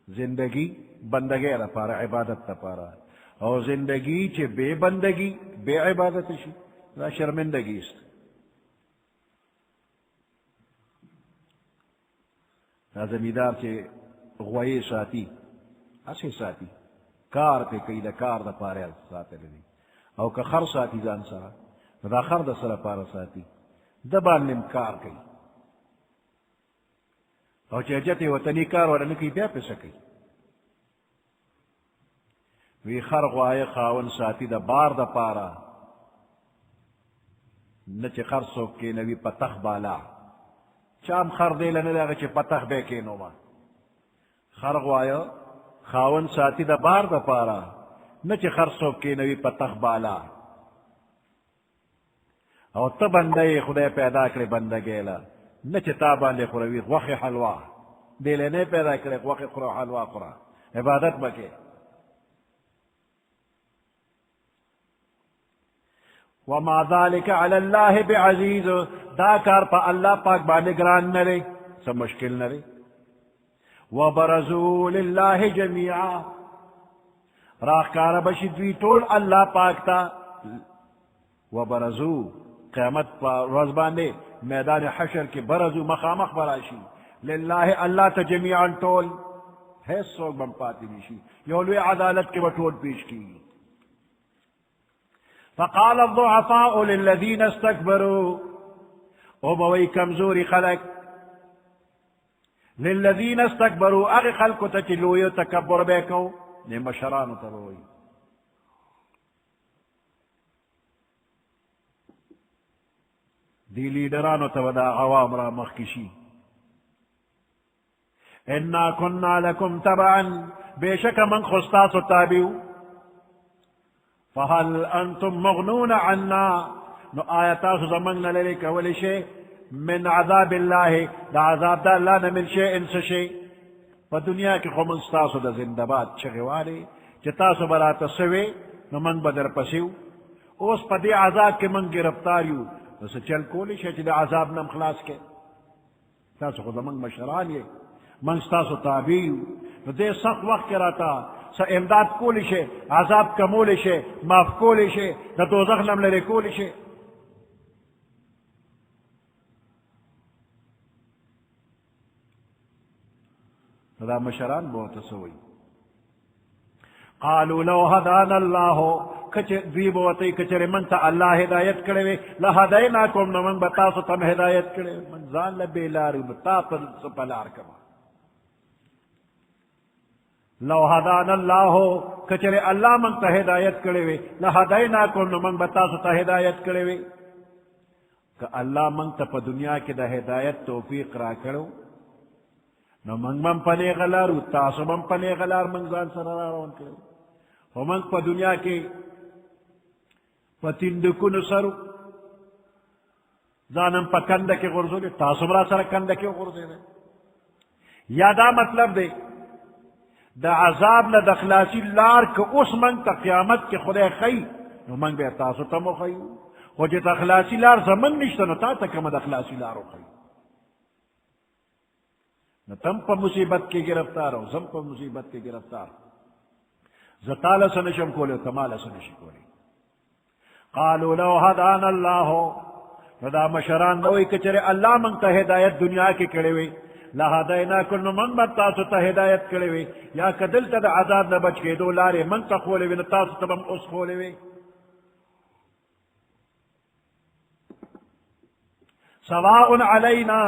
زندگی بندگی را پارا عبادت تا پارا اور زندگی چے بے بندگی بے عبادت شی نا شرمندگی است نا زمیدار چے غوئی ساتی اسی ساتی کار پہ کئی دا کار دا پارے ساتے لدی او که خر ساتی زان سرا دا خر دا سرا پارا ساتی دبان نم کار کئی او چه جتی وطنی کار والا نکی بیا پی سکی وی خر غوائی خاون ساتی دا بار دا پارا نچے خر سوک کے نوی پتخ بالا چام خر دے لنے دا چے پتخ بے کے نوما خر غوائی خاون ساتی دا بار دا پارا نچے خر سوک کے نوی پتخ بالا او تا بندے خدای پیدا کرے بندگیلا نچے تابان لے خوروی غوخ حلوہ دیلے نے پیدا کرے غوخ خورو حلوہ خورا عبادت بکے وما ذالک علی اللہ بعزیز دا کار پا اللہ پاک بانے گران نرے سب مشکل نرے وبرزوا للہ جمیعا راہ کار بشدوی طول اللہ پاک تا وبرزوا قیامت پا رزبانے میدان حشر کے برزو مخامخ براشی للہ اللہ تا جمیعاً طول ہے سوک بم پاتی نیشی یولوی عدالت کے بطول پیش کی فقال الضعفاء للذین استکبروا او بوئی کمزوری خلق للذین استکبروا اغی خلقو تا چلویو تکبر بے کو نے مشرانو تا بوئی دی لیڈرانو تا دا عوام را مخکشی انا کننا لکم تبعا بے شک من خستاس و تابیو فهل انتم مغنون عنا نو آیتاس زمنگنا للک ولی شے من عذاب اللہ دا عذاب دا اللہ من شے انس شے پا دنیا کی خمن ستاسو دا زندباد چگوالی چتاسو برا تسوی نو من بدر پسیو اوس پا دی عذاب کے من گرفتاریو نو چل کولی شے چی دا عذاب نم خلاص کے تاسو خود من مشران یہ من ستاسو تابعیو نو دے سخت وقت کراتا سا امداد کولی شے عذاب کمولی شے معاف کولی شے دا دوزخ نم لرے کولی شے دا مشران بہت سوئی قالوا لو هدانا الله دوی بوتی کچر من تا اللہ ہدایت کرے لہدیناکم نو من بتاسو تم ہدایت کرے من زان لبی لاری بتا پر سپلار کما لو هدانا اللہ کچر اللہ من تا ہدایت کرے لہدیناکم نو من بتاسو تا ہدایت کرے کہ اللہ من تا پا دنیا کی دا ہدایت توفیق را کرو نو من پنے غلارو تاسو من پنے غلار من زان سر را رون کرو ومن پا دنیا کے پا تندکن سرو زانم پا کندکی غرزو لے تاسو برا سر کندکی غرزو لے یا دا مطلب دے دا عذاب نا دخلاسی لار که اس من تا قیامت کے خدای خی نو من بے تاسو تمو خیو خو جی دخلاسی لار زمن نشتا نو تا کم دخلاسی لارو خیو نو تم پا مصیبت کے گرفتار ہو زم پا مصیبت کے گرفتار زتال سنشم کولے تمال سنشی کولے قالوا لو هدانا اللہ ندا مشران دوئی کچرے اللہ من تا ہدایت دنیا کی کڑے وے لہدائنا کن من تاسو تا ہدایت کڑے وے یا کدل تا دا عذاب نبچ کے دو لارے من تا خولے وے نتاسو تبم اس خولے وے سواء علینا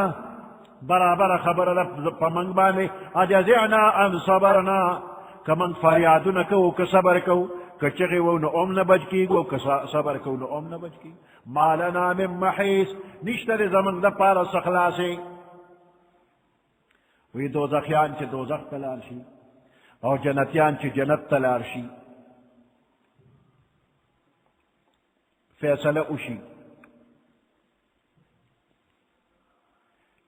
برابر خبر لفظ پمنگ بانے اجزعنا ان صبرنا کمن فریادن کو کصبر کو کچغی و نو ام نبج کی گو صبر کو نو ام نبج کی مالنا من محیث نشتر زمن دا پارا سخلاسے وی دوزخیان چی دوزخ تلارشی اور جنتیان چی جنت تلارشی فیصلہ اشی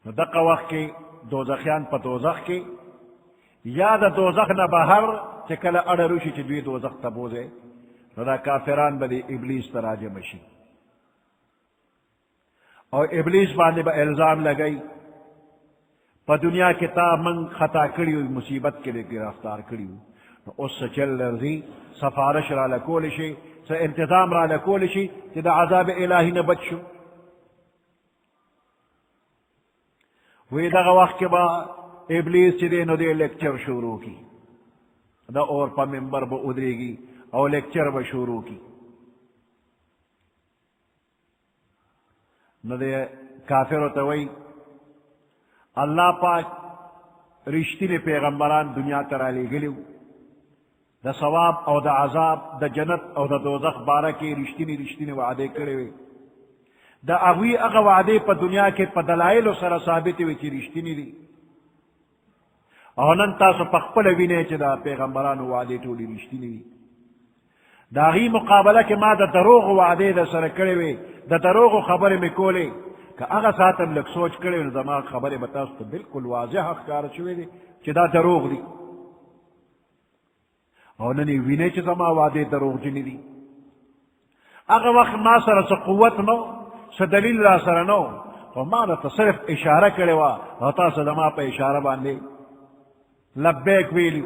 دقا وقت کے دوزخیان پا دوزخ کے یا دا دوزخ نا بہر چکل اڑروشی چی دوی دوزخ تبوزے دا کافران با دی ابلیس تراجع مشی اور ابلیس باندے با الزام لگئی پا دنیا کے تا من خطا کری ہوئی مصیبت کے لئے گرفتار کری ہوئی اس سے چل رضی سفارش را لکولشی سے انتظام را لکولشی چی دا عذاب الہی نبچشو وی دا وقت کے بعد ابلیس چی دے نو دے لیکچر شروع کی دا اور پا ممبر با ادرے گی اور لیکچر با شروع کی نو دے کافر ہوتا وی اللہ پاک رشتی نے پیغمبران دنیا ترالی گلیو دا ثواب او دا عذاب دا جنت او دا دوزخ بارہ کے رشتی نے وعدے کرے ہوئے دا اغوی اغا وعدے پا دنیا کے پا دلائل و سر ثابت ہوئے چی رشتی نہیں دی اونن تاسو پخپل وینے چی دا پیغمبران وعدے تولی رشتی نہیں دی دا غی مقابلہ کے ما دا دروغ وعدے دا سر کرے ہوئے دا دروغ خبر میں کولے کہ اغا ساتم لگ سوچ کرے ہوئے دماغ خبر بتاس تو بالکل واضح اخکار چوئے دی چی دا دروغ دی اوننی وینے چی زما وعدے دروغ جنی دی اغا وقت ما سر سا قوت نو سا دلیل را سر نو وما دا صرف اشارہ کرے وا وطا سا دما پا اشارہ باندے لبیک ویلیو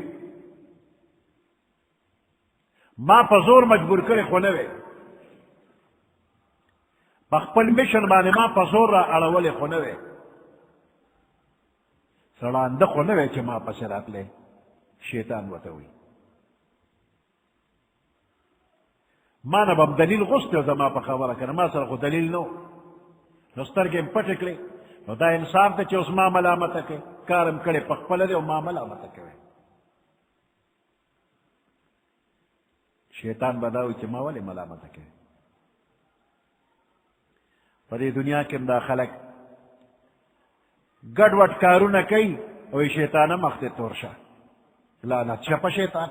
ما پا زور مجبور کرے خونوے پخپل مشن بانے ما پا زور را اڑولے خونوے سڑاندہ خونوے چھ ما پا سرات لے شیطان وطوی ما نبم دلیل غسط زما پا خبر کرنا ما سر خود دلیل نو نستر کے پٹکلے نو دا انصاف تے چھ اس ما ملامت کے کارم کڑے پخپل دے و ما ملامت کے شیطان بداوی چھ ما والے ملامت کے پدی دنیا کی دا خلق گڑ وٹ کارونا کئی وی شیطان مخ دے تورشا لعنت شپ شیطان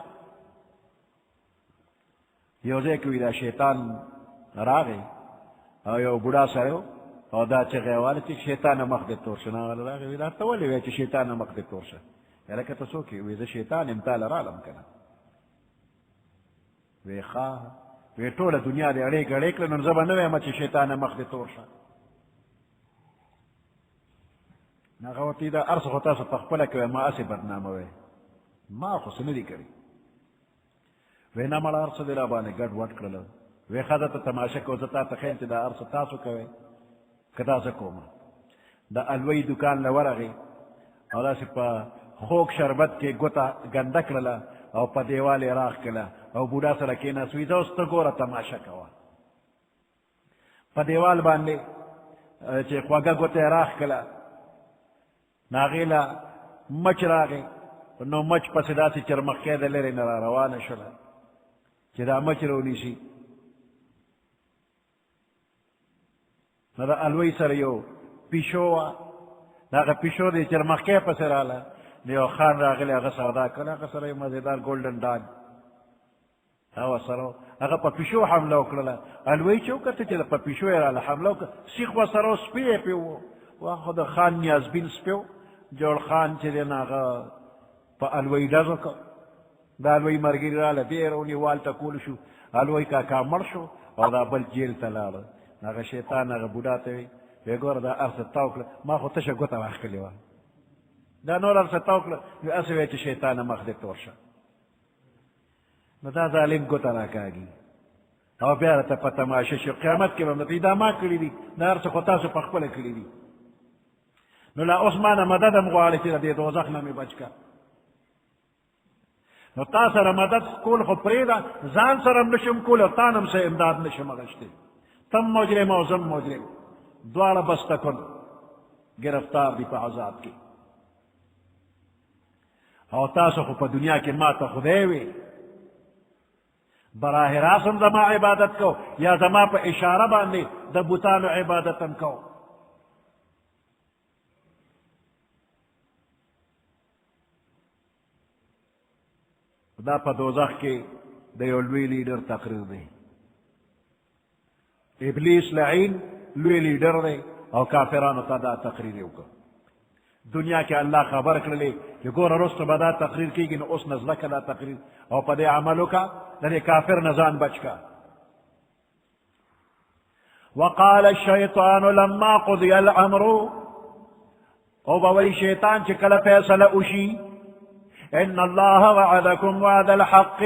یوزے کوئی دا شیطان راغی او یو بڑا سایو او دا چغی والا چی شیطان مخ دے تورشا ناغل راغی وی دا تولی وی چی شیطان مخ دے تورشا یلکتا سوکی وی دا شیطان امتال رالم کنا وی خواہ وی طول دنیا دے اڑیک اڑیک لنن زبا نوی ما چی شیطان مخ دے تورشا ناغوتی دا ارس خطا سا تخپلک وی ما اسی بدنام وی ما خو سندی کری وی نامال ارس دی رابانی گڑ وٹ کرلو وی خدا تماشا کو زتا تخیل تی دا ارس تاسو کوي کدا سکوما دا الوی دکان لورغی او دا سی پا خوک شربت کے گوتا گندک للا او پا دیوالی راخ کلا او بودا سرکینا سویتا استا گورا تماشا کوا پا دیوال باندے چی خواگا گوتا راخ کلا ناغیلا مچ راغی نو مچ پس دا سی چرمخی دا لری نرا روان شلا چی دا مچ رونی سی نا دا الوی سر یو پیشوا دا پیشو دی چرمخی پس رالا نیو خان راغلی اغا سردا کلا اغا سر یو مزیدار گولڈن ڈاگ او سرو اغا پا پیشو حملو کرلا الوی چو کرتا چی دا پا پیشو رالا حملو کرلا سیخ و سرو سپیه پیو و خود خان نیاز بین سپیو جوڑ خان چی دینا اغا پا الوی ڈازو کا دا الوی مرگی رالا دیرونی والتا کول شو الوی کا کامر شو او دا بل جیل تلالا اغا شیطان اغا بودا تاوی وی گور دا ارس تاوکلا ما خود تشا گوتا واخکلی وان دا نور ارس تاوکلا وی اسوی چی شیطان مخ دے تورشا دا ظالم گوتا راکاگی او بیارتا پا تماشا شو قیامت کی بمدتی دا ما کلی دی دا ارس خطاسو پخپل کلی دی نو لا عثمان مدد مغوالی تی دا دی دوزخ نمی بچکا نو تا سر مدد کول خو پریدا زان سرم نشم کول او تانم سے امداد نشم اغشتی تم مجرم او زم مجرم دوارا بستا کن گرفتار دی پا عذاب کی او تاسو خو پا دنیا کی ما تا خدیوی براہ راسم زما عبادت کو یا زما پا اشارہ باندے دا بوتانو عبادتم کو دا پا دوزخ کے دا یو لوی لیڈر تقریر دے ابلیس لعین لوی لیڈر دے او کافرانو تا دا تقریر ہوگا دنیا کے اللہ خبر کرلے کہ گور رست بدا تقریر کی گی نو اس نزلک دا تقریر او پا دے عملو کا دے کافر نزان بچ کا وقال الشیطان لما قضی الامر او باوی شیطان چکل فیصل اشی ان اللہ وعدکم وعد الحق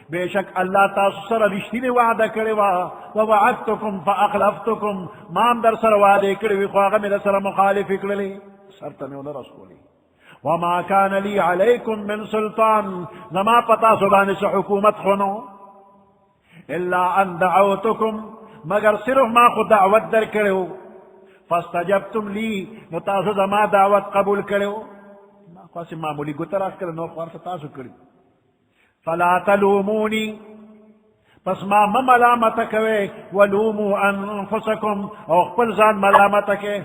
بے شک اللہ تاسو سر رشتین وعدہ کرے ووعدتکم فاخلفتکم مام در سر وعدے کرے خواغم در سر مخالف کرلے سرطنیون رسولی وما كان لي عليكم من سلطان لما پتا سبحانه سے حکومت خونو الا ان دعوتكم مگر صرف ما خود دعوت در کرو فاستجبتم لي نتاسو زما دعوت قبول کرو خاصی معمولی گتراف کرو نو خوار ستاسو کرو فلا تلومونی پس ما ملامت کوئے ولوموا انفسکم او خپل ذات ملامت کے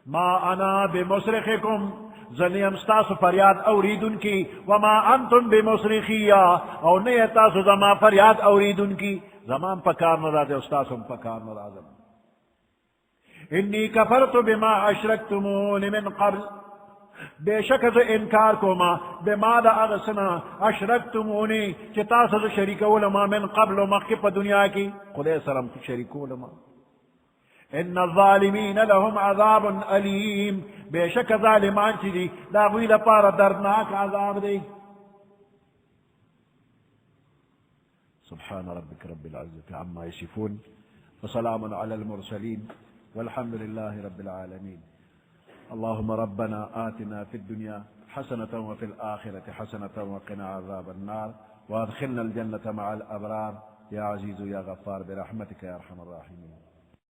ما انا بمصرخکم زنیم ستاسو فریاد اوریدن کی وما انتم بمصرخیا او نیتاسو زما فریاد اوریدن کی زمان پکار نرازے استاسم پکار نرازم انی کفرت بما اشرکتمون من قبل بے شک از انکار کو ما بما دا اغسنا اشرکتمونی چتاس از شریکو لما من قبل مخف دنیا کی خدای سلام شریکو لما ان الظالمین لهم عذاب علیم بے شک ظالمان چی دی لاغوی لپار دردناک عذاب دی سبحان ربك رب العزة عما يصفون وسلام على المرسلين والحمد لله رب العالمين اللهم ربنا آتنا في الدنيا حسنة وفي الآخرة حسنة وقنا عذاب النار وادخلنا الجنة مع الأبرار يا عزيز يا غفار برحمتك يا أرحم الراحمين